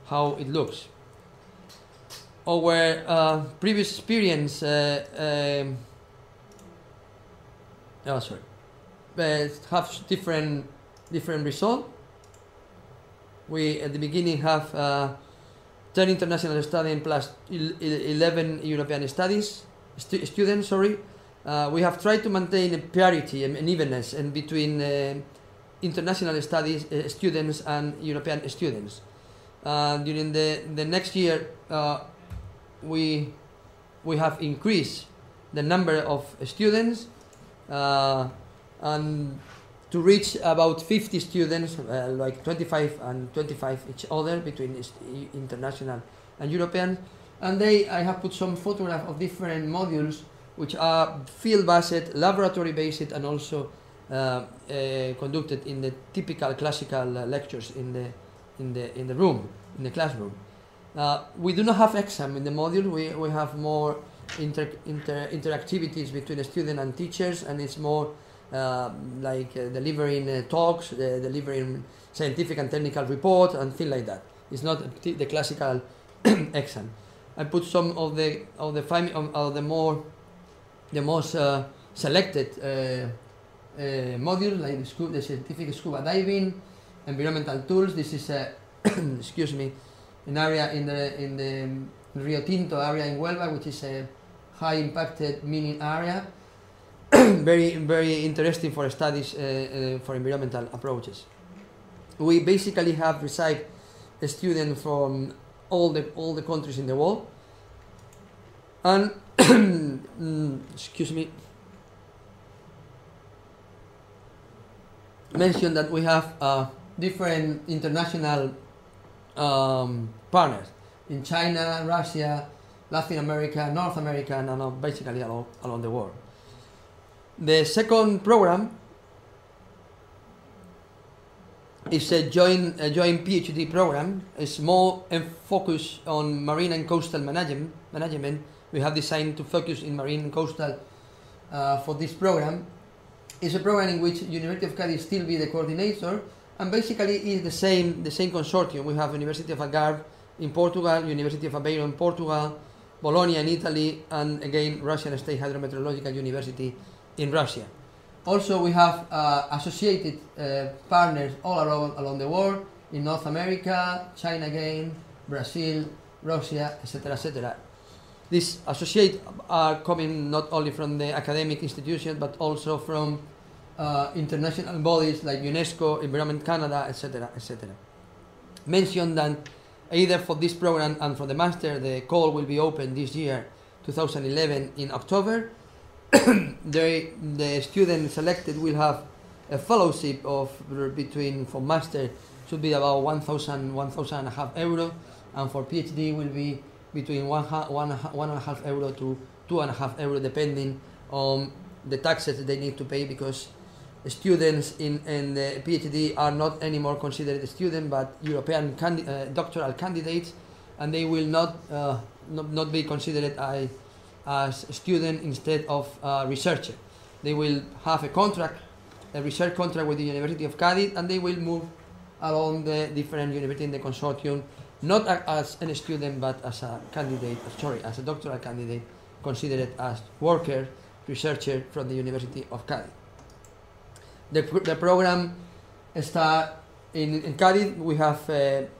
how it looks. Our previous experience have different results. We at the beginning have 10 international studies plus 11 European studies students. We have tried to maintain a parity and evenness in between international studies students and European students. During the next year, we have increased the number of students and to reach about 50 students, like 25 and 25 each other between international and European. And I have put some photographs of different modules which are field-based, laboratory-based, and also conducted in the typical classical lectures in the classroom. We do not have exam in the module. We have more interactivities between the student and teachers, and it's more like delivering talks, delivering scientific and technical reports and things like that. It's not the classical exam. I put some of the most selected modules, like the scientific scuba diving, environmental tools. This is excuse me, an area in the Rio Tinto area in Huelva, which is a high impacted mining area. very interesting for studies for environmental approaches. We basically have received a student from all the countries in the world, and excuse me, mention that we have different international partners in China, Russia, Latin America, North America, and basically along the world. The second program is a joint PhD program. It's more focused on marine and coastal management. We have designed to focus in marine and coastal for this program. It's a program in which University of Cadiz still be the coordinator, And basically it's the same consortium. We have University of Algarve in Portugal, University of Aveiro in Portugal, Bologna in Italy, and again Russian State Hydrometeorological University in Russia. Also we have associated partners all along the world, in North America, China again, Brazil, Russia, etc., etc. These associates are coming not only from the academic institutions but also from international bodies like UNESCO, Environment Canada, etc., etc. Mention that either for this program and for the master, the call will be open this year, 2011, in October. The student selected will have a fellowship of between, for master should be about 1,500 euro, and for PhD will be between 1.5 euro to 2.5 euro, depending on the taxes that they need to pay, because students in the PhD are not anymore considered a student but European doctoral candidates, and they will not be considered as a student instead of a researcher. They will have a contract, a research contract with the University of Cádiz, and they will move along the different universities in the consortium, not as a student but as a candidate, as a doctoral candidate, considered as worker, researcher from the University of Cádiz. The program starts in Cádiz. We have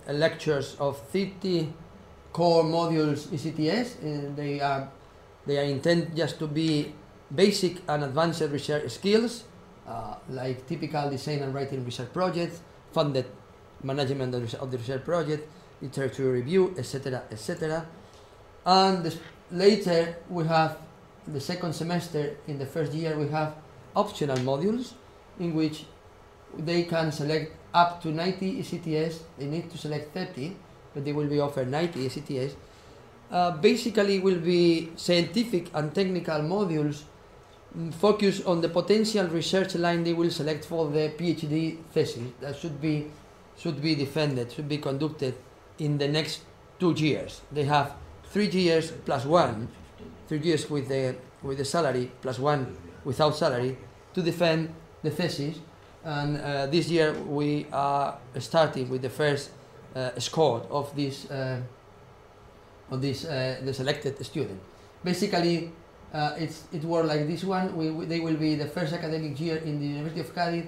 lectures of 50 core modules ECTS. They are intended just to be basic and advanced research skills, like typical design and writing research projects, funded management of the research project, literature review, etc., etc. And later we have the second semester. In the first year we have optional modules in which they can select up to 90 ECTS. They need to select 30, but they will be offered 90 ECTS. Basically will be scientific and technical modules focused on the potential research line they will select for the PhD thesis that should be defended, should be conducted in the next 2 years. They have 3 years plus 1, 3 years with the salary plus 1 without salary to defend the thesis, and this year we are starting with the first score of the selected student. Basically, it works like this one. They will be the first academic year in the University of Cádiz.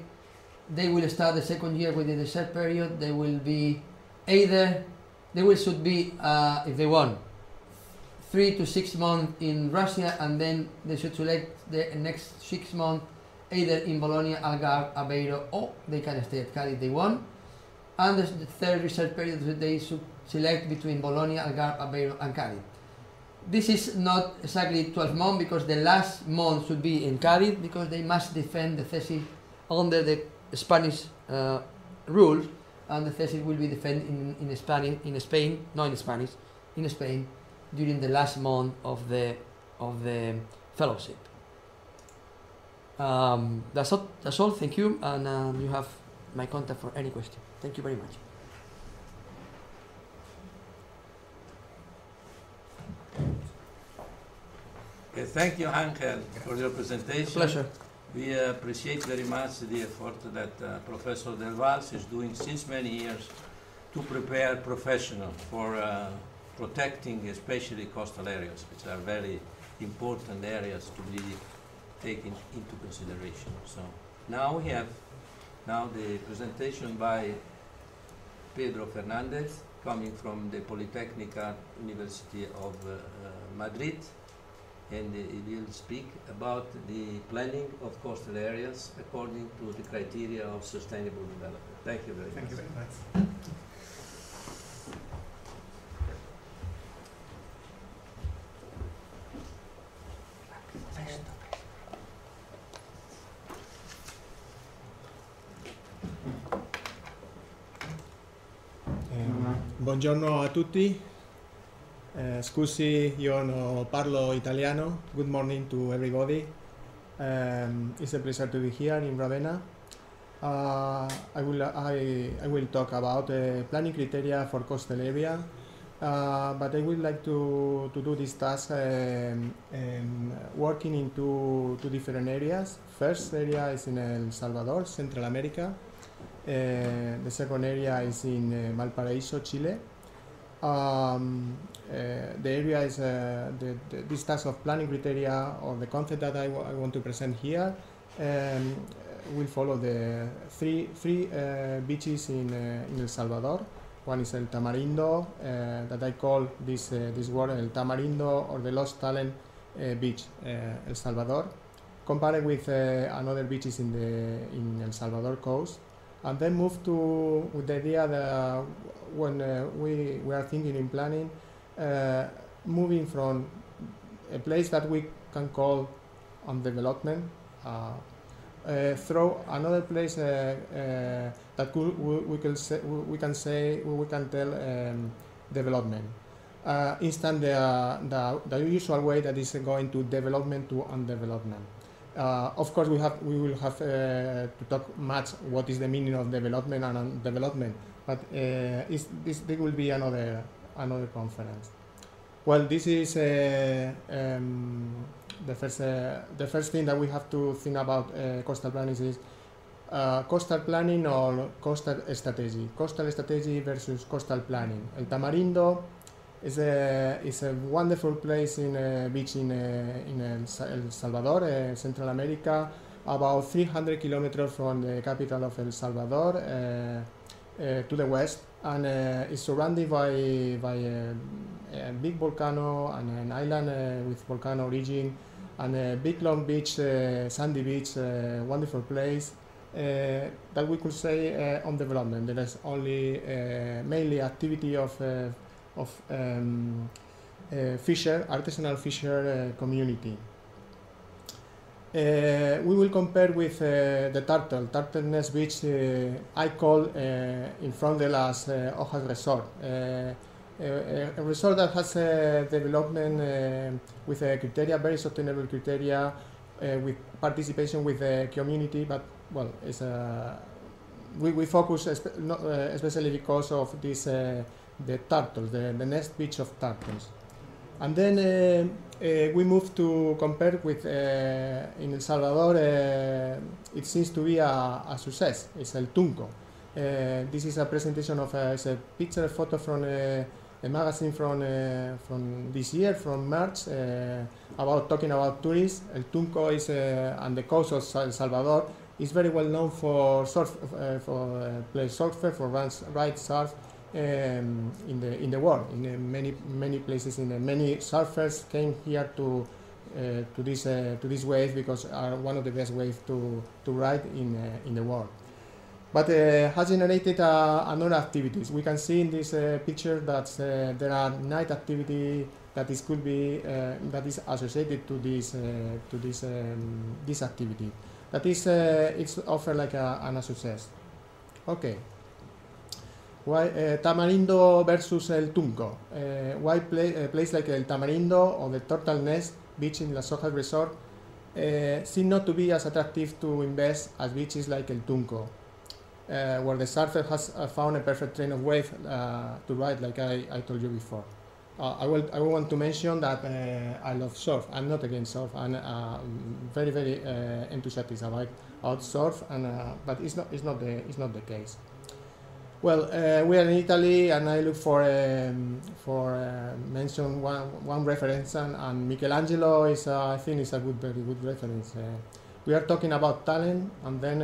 They will start the second year with the research period. They will be should be if they want 3 to 6 months in Russia, and then they should select the next 6 months either in Bologna, Algarve, Aveiro, or they can stay at Cádiz if they want. And the third research period they should select between Bologna, Algarve, Aveiro, and Cádiz. This is not exactly 12 months because the last month should be in Cádiz, because they must defend the thesis under the Spanish rules, and the thesis will be defended in Spain during the last month of the fellowship. That's all. Thank you, and you have my contact for any question. Thank you very much. Okay, thank you, Angel, for your presentation. Pleasure. We appreciate very much the effort that Professor Del Vals is doing since many years to prepare professionals for protecting especially coastal areas, which are very important areas to be taken into consideration. So now we have the presentation by Pedro Fernandez, coming from the Polytechnic University of Madrid, and he will speak about the planning of coastal areas according to the criteria of sustainable development. Thank you very much. Thank you very much. Buongiorno a tutti. Scusi, io non parlo italiano. Good morning to everybody. It's a pleasure to be here in Ravenna. I will talk about planning criteria for coastal area, but I would like to do this task working into two different areas. First area is in El Salvador, Central America, The second area is in Valparaiso, Chile. The area is this task of planning criteria, or the concept that I want to present here, will follow the three beaches in El Salvador. One is El Tamarindo, that I call this word El Tamarindo, or the Lost Talent beach, El Salvador, compared with another beaches in El Salvador coast, and then move to with the idea that when we are thinking in planning, moving from a place that we can call on development through another place that we can tell development. Instead the usual way that is going to development to undevelopment. Of course, we will have to talk much what is the meaning of development and undevelopment, but this will be another conference. Well, this is the first thing that we have to think about coastal planning is coastal planning or coastal strategy. Coastal strategy versus coastal planning. El Tamarindo is a wonderful place beach in El Salvador, Central America, about 300 kilometers from the capital of El Salvador to the west, and is surrounded by a big volcano and an island with volcano origin, and a big long beach, sandy beach, wonderful place that we could say on development. There is only mainly activity of artisanal fisher community. We will compare with the Turtle Nest Beach, I call in Front de las Hojas Resort. A resort that has development with criteria, very sustainable criteria, with participation with the community, but well, it's we focus especially because of this the turtles, the nest beach of turtles. And then we move to compare with in El Salvador. It seems to be a success. It's El Tunco. This is a presentation of it's a picture photo from a magazine from this year, from March, talking about tourists. El Tunco is on the coast of El Salvador. It's very well known for surf, play surfer, for ride surf. In the world, in many places, many surfers came here to this wave because are one of the best waves to ride in the world. But has generated another activities. We can see in this picture that there are night activity that could be that is associated to this activity. That is it's offered like a success. Okay. Why Tamarindo versus El Tunco? Why a place like El Tamarindo or the Turtle Nest Beach in Las Hojas Resort seem not to be as attractive to invest as beaches like El Tunco, where the surfer has found a perfect train of wave to ride, like I told you before. I want to mention that I love surf. I'm not against surf. I'm very enthusiastic about surf, but it's not the case. Well, we are in Italy, and I look for mention one reference, and Michelangelo is I think is a very good reference. We are talking about talent, and then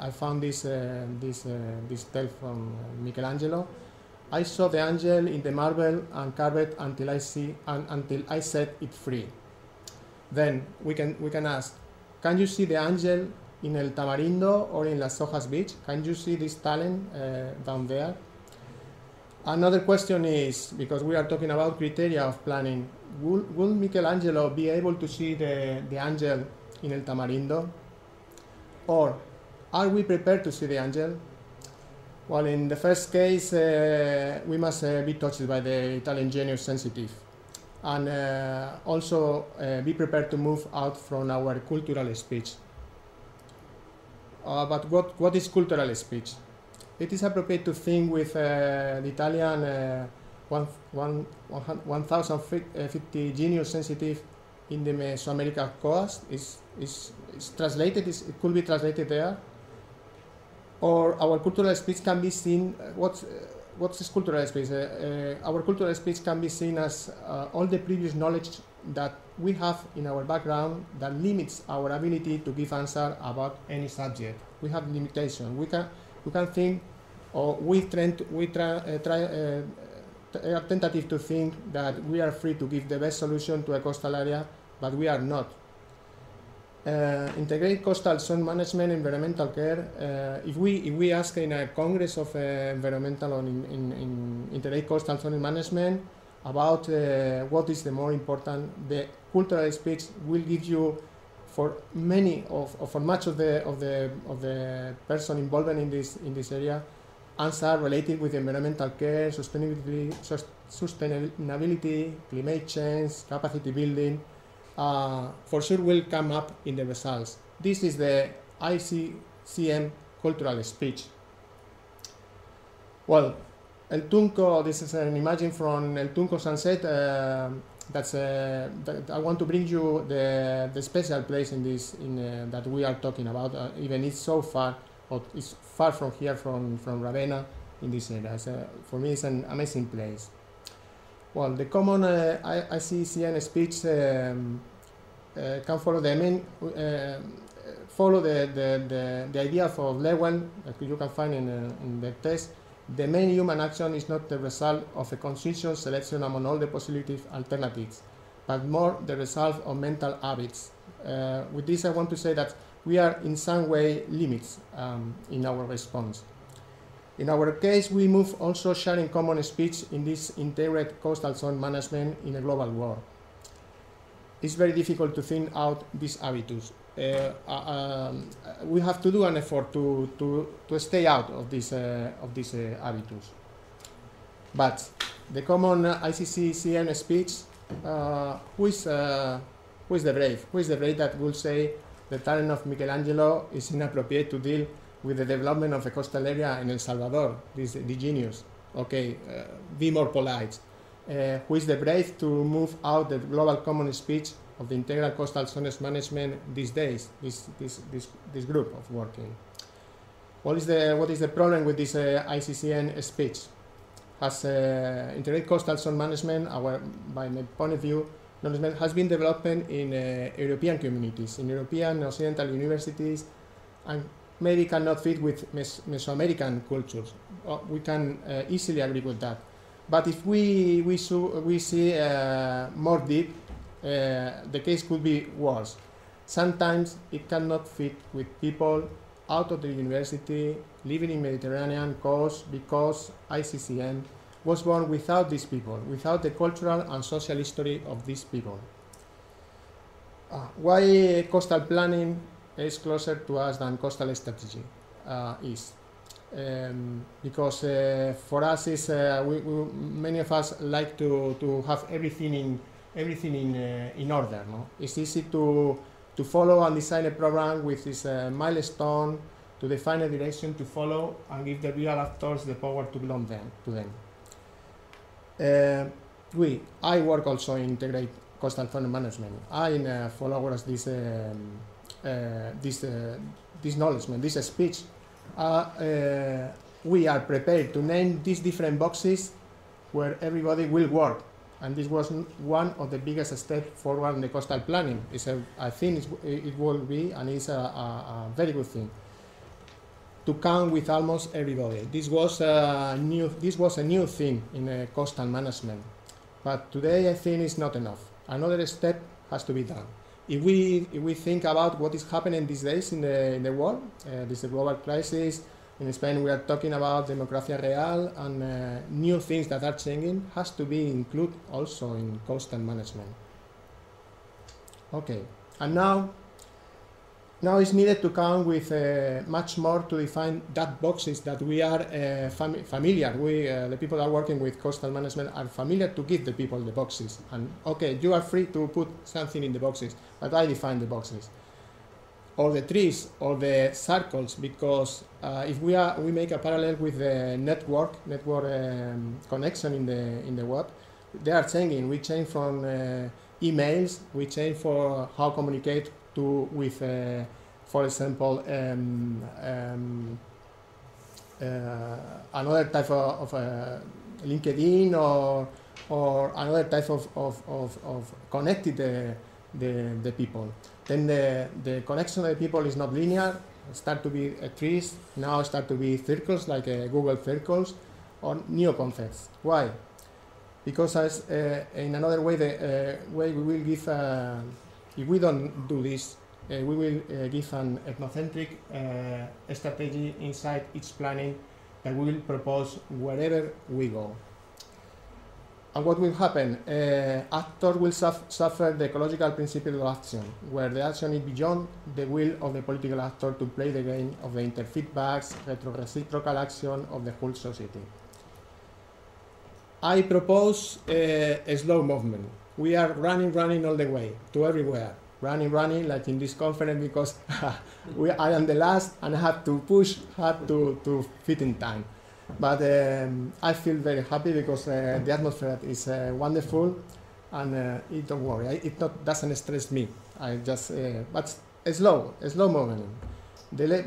I found this tale from Michelangelo. I saw the angel in the marble and carved until I set it free. Then we can ask, can you see the angel in El Tamarindo or in Las Hojas Beach? Can you see this talent down there? Another question is, because we are talking about criteria of planning, will Michelangelo be able to see the angel in El Tamarindo? Or are we prepared to see the angel? Well, in the first case, we must be touched by the Italian genius sensitive, and also be prepared to move out from our cultural speech. But what is cultural speech? It is appropriate to think with the Italian 1050 genius sensitive in the Mesoamerican coast. Is translated. It could be translated there. or our cultural speech can be seen. What's this cultural speech? Our cultural speech can be seen as all the previous knowledge that we have in our background that limits our ability to give answer about any subject. We have limitation. We can think, or are tentative to think that we are free to give the best solution to a coastal area, but we are not. Integrate coastal zone management, environmental care. If we ask in a Congress of environmental or in integrate coastal zone management about what is the more important, the cultural speech will give you for many for much of the person involved in this area answer related with environmental care, sustainability, climate change, capacity building. For sure will come up in the results. This is the ICCM cultural speech. Well, El Tunco, this is an image from El Tunco sunset. That I want to bring you the special place in this that we are talking about. Even it's so far, or it's far from here, from Ravenna, in this area. For me, it's an amazing place. Well, the common ICCN speech can follow the main the idea of level that you can find in the text. The main human action is not the result of a conscious selection among all the possible alternatives, but more the result of mental habits. With this, I want to say that we are in some way limits in our response. In our case, we move also sharing common speech in this integrated coastal zone management in a global world. It's very difficult to think out these habitus. We have to do an effort to stay out of these habitus. But the common ICCN speech, who is the brave? Who is the brave that will say the talent of Michelangelo is inappropriate to deal with the development of a coastal area in El Salvador? This the genius. Okay, be more polite. Who is the brave to move out the global common speech of the integral coastal zones management these days? This group of working. What is the problem with this ICCN speech? Has integrated coastal zone management, by my point of view, management has been developing in European communities, in European Occidental universities, and maybe cannot fit with Mesoamerican cultures. We can easily agree with that. But if we see more deep, the case could be worse. Sometimes it cannot fit with people out of the university living in Mediterranean coast, because ICCN was born without these people, without the cultural and social history of these people. Why coastal planning is closer to us than coastal strategy is? Because for us is many of us like to have everything in order. No? It's easy to follow and design a program with this milestone, to define a direction to follow, and give the real actors the power to belong to them. I work also in integrated coastal zone management. I follow this knowledge, this speech. We are prepared to name these different boxes where everybody will work, and this was one of the biggest steps forward in the coastal planning. I think it will be, and it's a very good thing, to count with almost everybody. This was a new thing in coastal management, but today I think it's not enough. Another step has to be done. If we think about what is happening these days in the world, this global crisis. In Spain, we are talking about democracia real, and new things that are changing has to be included also in coastal management. Okay, and now it's needed to come with much more to define that boxes that we are familiar. The people that are working with coastal management are familiar to give the people the boxes. And okay, you are free to put something in the boxes, but I define the boxes, or the trees, or the circles, because if we make a parallel with the network connection in the web, they are changing. We change from emails. We change for how communicate with, for example, another type of LinkedIn or another type of connected the people. Then the connection of the people is not linear. Start to be trees, now start to be circles like Google circles or new concepts. Why? Because as in another way, the way we will give, if we don't do this, we will give an ethnocentric strategy inside each planning that we will propose wherever we go. And what will happen? Actors will suffer the ecological principle of action, where the action is beyond the will of the political actor to play the game of the interfeedbacks, reciprocal action of the whole society. I propose a slow movement. We are running all the way to everywhere. Running like in this conference because I am the last and I have to push hard to fit in time. But I feel very happy because the atmosphere is wonderful, and don't worry, it doesn't stress me. I just, but a slow movement.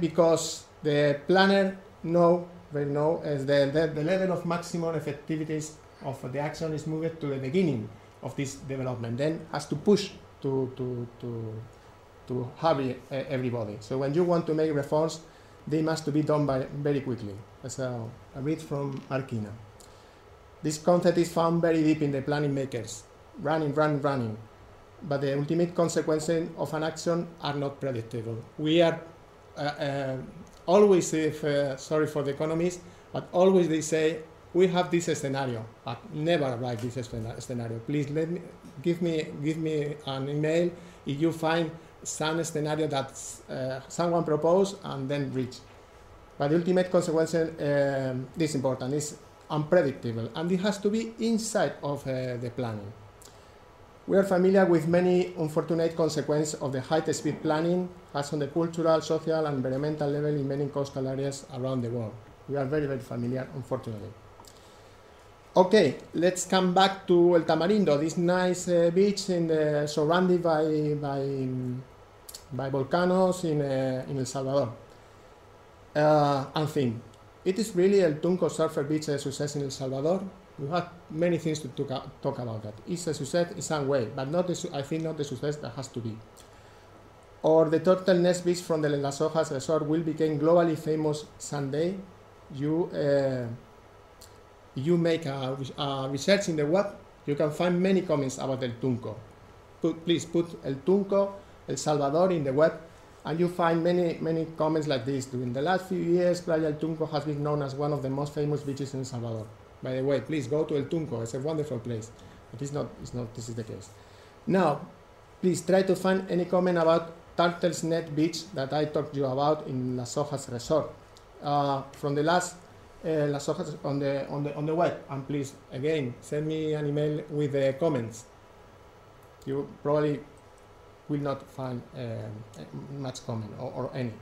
Because the planner as the level of maximum effectivities of the action is moved to the beginning of this development, then has to push to hurry everybody. So when you want to make reforms, they must be done very quickly. So I read from Arkina. This concept is found very deep in the planning makers. Running. But the ultimate consequences of an action are not predictable. We are always, sorry for the economists, but always they say, we have this scenario, but never write this scenario. Please give me an email if you find some scenario that someone proposed and then reach. But the ultimate consequence, this is important, is unpredictable, and it has to be inside of the planning. We are familiar with many unfortunate consequences of the high-speed planning has on the cultural, social, and environmental level in many coastal areas around the world. We are very familiar, unfortunately. Okay, let's come back to El Tamarindo, this nice beach surrounded by volcanoes in El Salvador. And think, it is really El Tunco surfer beach a success in El Salvador? We have many things to talk about that. It's a success in some way, but I think not the success that has to be. Or the turtle nest beach from the Las Hojas resort will become globally famous someday. You make a research in the web, you can find many comments about El Tunco. Please put El Tunco, El Salvador in the web, and you find many comments like this. During the last few years, Playa El Tunco has been known as one of the most famous beaches in El Salvador. By the way, please go to El Tunco. It's a wonderful place. But this is the case. Now, please try to find any comment about Turtle's Net Beach that I talked to you about in Las Hojas Resort. From the last Las Hojas on the web, and please again send me an email with the comments. You probably will not find much comment or any.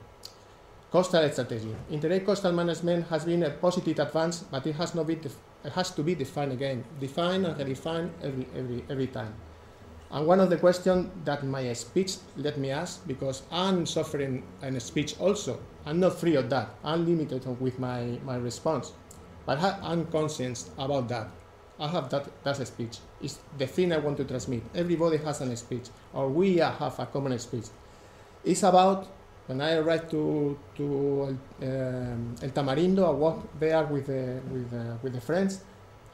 Coastal strategy. Integrated coastal management has been a positive advance, but it has to be defined again, defined and redefined every time. And one of the questions that my speech let me ask, because I'm suffering a speech also, I'm not free of that. I'm limited with my response, but I'm conscious about that. I have that's a speech. It's the thing I want to transmit. Everybody has a speech, or we have a common speech. It's about when I arrived to El Tamarindo, I walked there with the friends,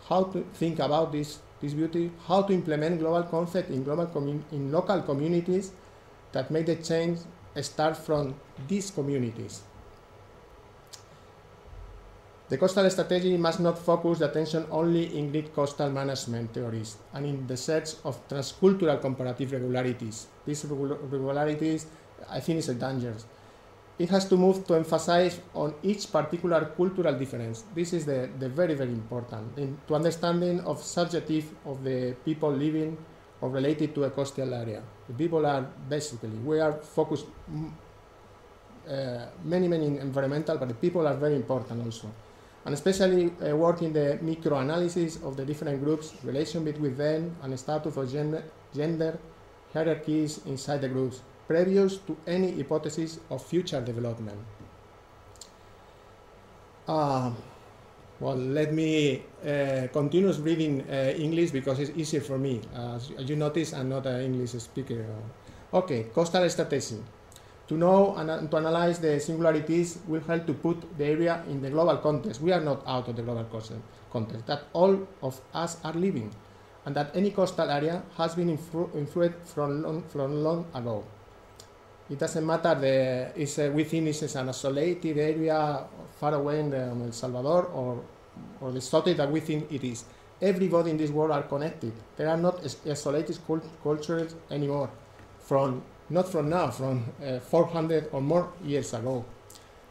how to think about this beauty, how to implement global concept in local communities that make the change start from these communities. The coastal strategy must not focus the attention only in grid coastal management theories and in the search of transcultural comparative regularities. These regularities, I think, is a danger. It has to move to emphasize on each particular cultural difference. This is the very important to understanding of subjective of the people living or related to a coastal area. The people are basically, we are focused many environmental, but the people are very important also. And especially work in the microanalysis of the different groups, relation between them, and status of gender hierarchies inside the groups, previous to any hypothesis of future development. Well, let me continue reading English because it's easier for me. As you notice, I'm not an English speaker. Okay, coastal strategy. To know and to analyze the singularities will help to put the area in the global context. We are not out of the global context, that all of us are living, and that any coastal area has been influenced from long ago. It doesn't matter within is an isolated area far away in El Salvador or the Sote that we think it is. Everybody in this world are connected. They are not isolated cultures anymore. Not from now, from 400 or more years ago.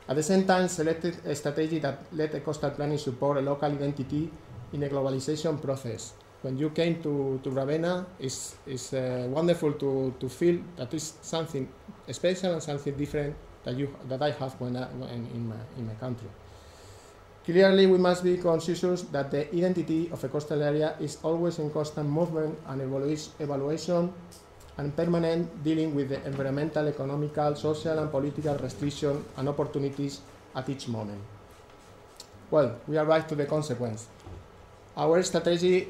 At the same time, selected a strategy that let the coastal planning support a local identity in a globalization process. When you came to Ravenna, it's wonderful to feel that is something special and something different that I have in my country. Clearly, we must be conscious that the identity of a coastal area is always in constant movement and evaluation and permanent dealing with the environmental, economical, social and political restrictions and opportunities at each moment. Well, we arrive to the consequence. Our strategy,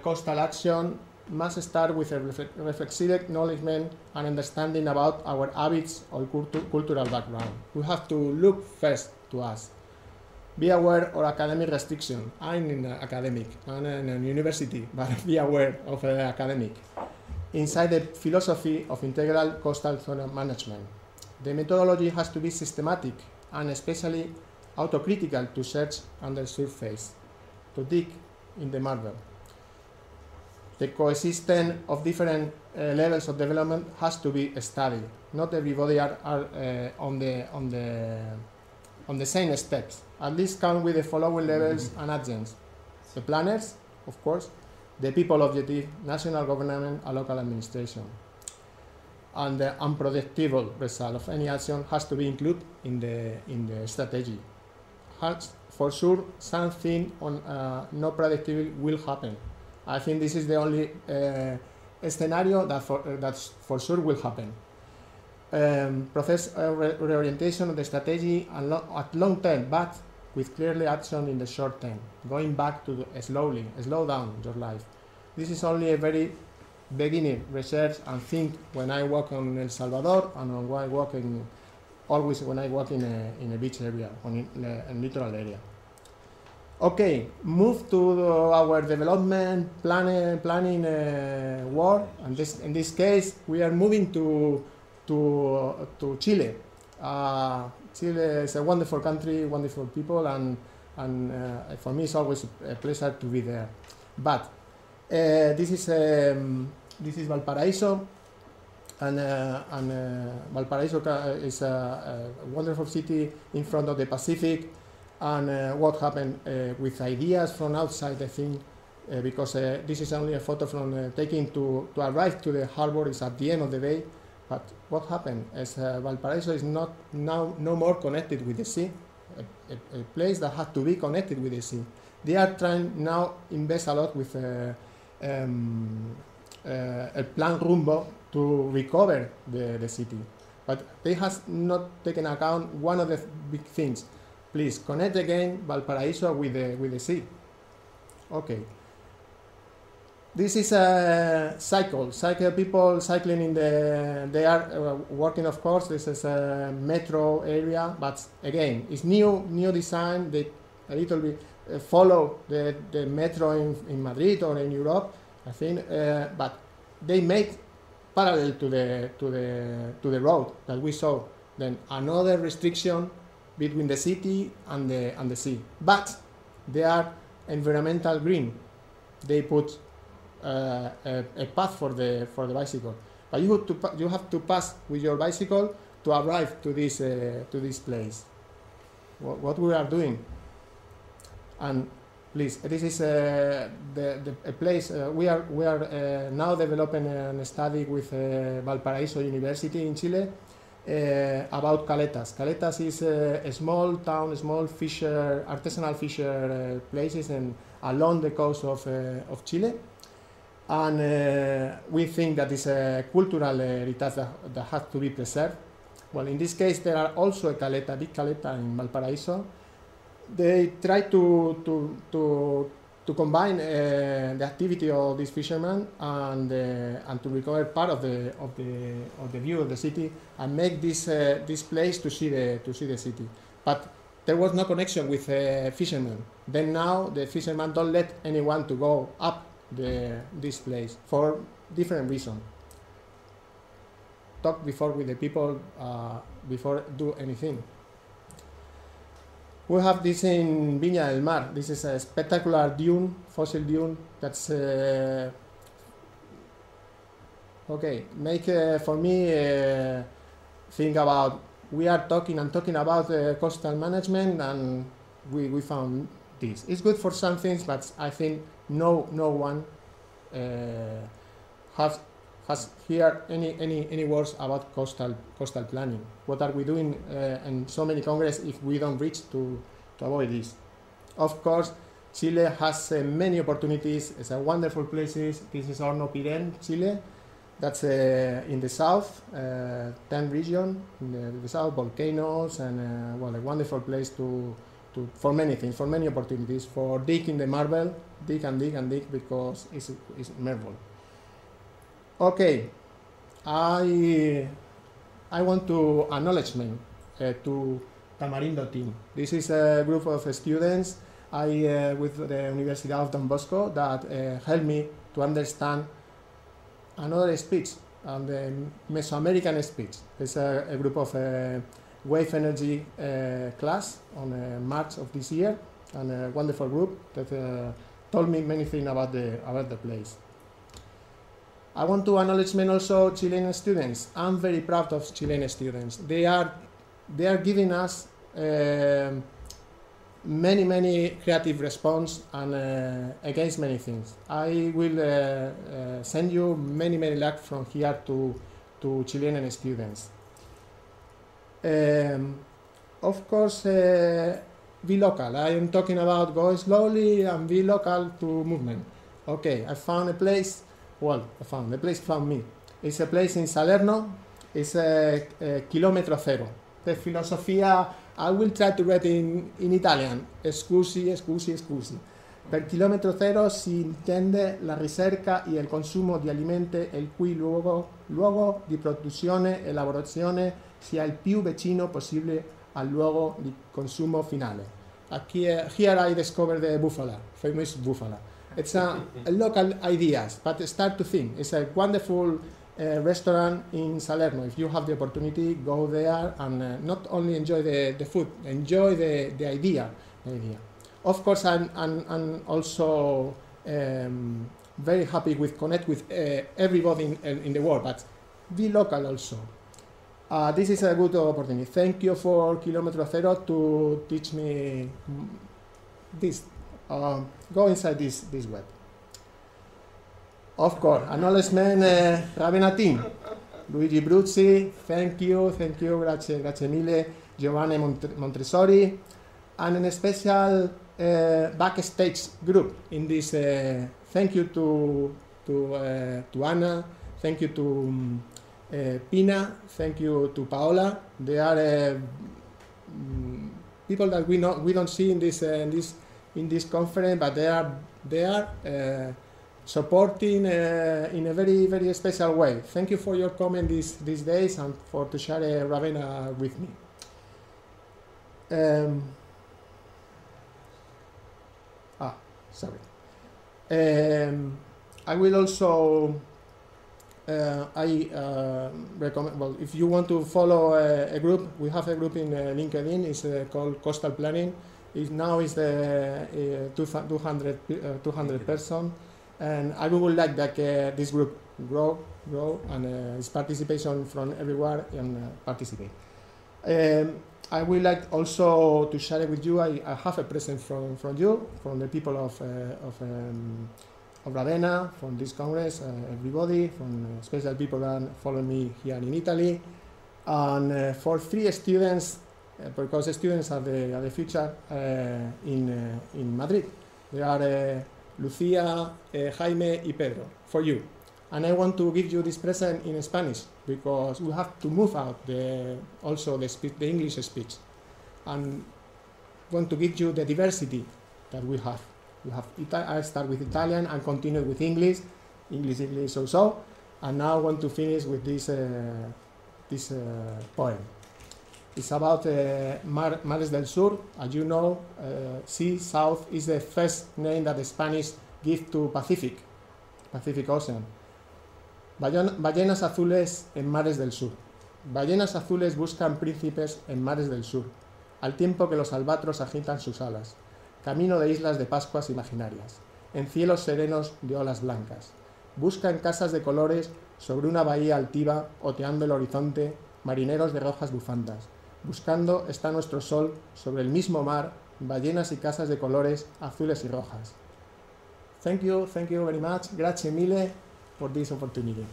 coastal action, must start with a reflexive acknowledgement and understanding about our habits or cultural background. We have to look first to us. Be aware of academic restriction. I'm in academic, I'm in a university, but be aware of academic. Inside the philosophy of integral coastal zone management, the methodology has to be systematic and especially autocritical to search under surface, to dig in the marble. The coexistence of different levels of development has to be studied. Not everybody are on the same steps. At least count with the following levels and agents: the planners, of course, the people objective, national government and local administration. And the unpredictable result of any action has to be included in the strategy. For sure, something not predictable will happen. I think this is the only scenario that for sure will happen. Process reorientation of the strategy at long term, but with clearly action in the short term, going back to slow down your life. This is only a very beginning research and think when I walk on El Salvador and when I walk always when I walk in a beach area or in a littoral area. Okay, move to our development planning work, and in this case we are moving to Chile. Chile is a wonderful country, wonderful people, and for me it's always a pleasure to be there. But this is Valparaíso, and Valparaíso is a wonderful city in front of the Pacific. And what happened with ideas from outside, I think, because this is only a photo from taking to arrive to the harbor is at the end of the day. But what happened is Valparaíso is no more connected with the sea, a place that had to be connected with the sea. They are trying now invest a lot with a plan Rumbo to recover the city, but they have not taken account one of the big things. Please connect again Valparaíso with the sea. Okay. This is a cycle people cycling in they are working, of course. This is a metro area, but again, it's new design. They a little bit follow the metro in Madrid or in Europe, I think, but they made parallel to the road that we saw. Then another restriction between the city and the sea, but they are environmental green. They put a path for the bicycle, but you have to pass with your bicycle to arrive to this place. What we are doing, and please, this is a place we are now developing a study with Valparaíso University in Chile about caletas. Caletas is a small town, small fisher, artisanal fisher places along the coast of Chile. And we think that is a cultural heritage that has to be preserved. Well, in this case, there are also a caleta, big caleta in Valparaíso. they try to combine the activity of these fishermen and to recover part of the view of the city and make this place to see the city. But there was no connection with fishermen. Then now the fishermen don't let anyone to go up this place for different reasons. Talk before with the people before do anything. We have this in Viña del Mar. This is a spectacular dune, fossil dune. That's okay. Make for me think about. We are talking about coastal management, and we found this. It's good for some things, but I think no one has here any words about coastal planning. What are we doing in so many congresses if we don't reach to avoid this? Of course, Chile has many opportunities. It's a wonderful places. This is Horno Pirén, Chile. That's in the south, 10 region, in the south, volcanoes, and well, a wonderful place for many things, for many opportunities, for dig in the marble, dig and dig because it's marble. Okay, I want to acknowledgement to Tamarindo team. This is a group of students with the University of Don Bosco that helped me to understand another speech, the Mesoamerican speech. It's a group of wave energy class on March of this year, and a wonderful group that told me many things about the place. I want to acknowledge also Chilean students. I'm very proud of Chilean students. They are giving us many creative response and against many things. I will send you many luck from here to Chilean students. Of course, be local. I am talking about go slowly and be local to movement. Okay, I found a place. Well, the place found me. It's a place in Salerno. It's a chilometro zero. The filosofia, I will try to read in Italian. Scusi. Per chilometro zero si intende la ricerca e il consumo di alimenti il cui luogo di produzione e lavorazione sia il più vicino possibile al luogo di consumo finale. Here I discovered the buffalo, famous buffalo. It's a local ideas, but start to think. It's a wonderful restaurant in Salerno. If you have the opportunity, go there and not only enjoy the food, enjoy the idea. Of course, I'm also very happy with connect with everybody in the world, but be local also. This is a good opportunity. Thank you for Kilometro Zero to teach me this. Go inside this web. Of course, acknowledgement Ravenna team. Luigi Bruzzi, thank you, grazie mille. Giovanni Montresori, and a special backstage group in this. Thank you to Anna, thank you to Pina, thank you to Paola. They are people that we don't see in this conference, but they are supporting in a very special way. Thank you for your comment these days and for to share Ravenna with me. Sorry. I will also recommend. Well, if you want to follow a group, we have a group in LinkedIn. It's called Coastal Planning. Now is the 200 person, and I would like that this group grow and its participation from everywhere and participate. I would like also to share with you. I have a present from you, from the people of Ravenna, from this congress, everybody, from special people that follow me here in Italy, and for 3 students. Because the students are the future in Madrid. They are Lucia, Jaime, and Pedro, for you. And I want to give you this present in Spanish because we have to move out also the English speech. And want to give you the diversity that we have. We have I start with Italian and continue with English, English also, and now I want to finish with this poem. It's about Mares del Sur. As you know, Sea South is the first name that the Spanish give to Pacific Ocean. Ballenas azules en mares del sur. Ballenas azules buscan príncipes en mares del sur, al tiempo que los albatros agitan sus alas, camino de islas de Pascuas imaginarias, en cielos serenos de olas blancas. Buscan casas de colores sobre una bahía altiva, oteando el horizonte, marineros de rojas bufandas. Buscando está nuestro sol sobre el mismo mar, ballenas y casas de colores azules y rojas. Thank you very much. Grazie mille for this opportunity.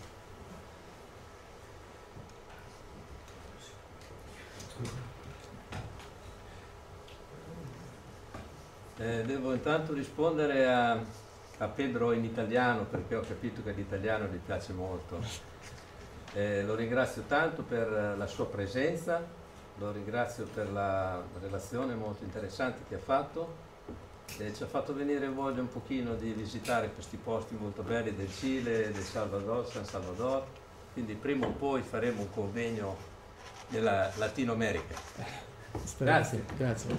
Devo intanto rispondere a Pedro in italiano, perché ho capito che l'italiano gli piace molto. Lo ringrazio tanto per la sua presenza, lo ringrazio per la relazione molto interessante che ha fatto. Ci ha fatto venire voglia un pochino di visitare questi posti molto belli del Cile, del Salvador, San Salvador, quindi prima o poi faremo un convegno nella Latino America. Grazie. Grazie.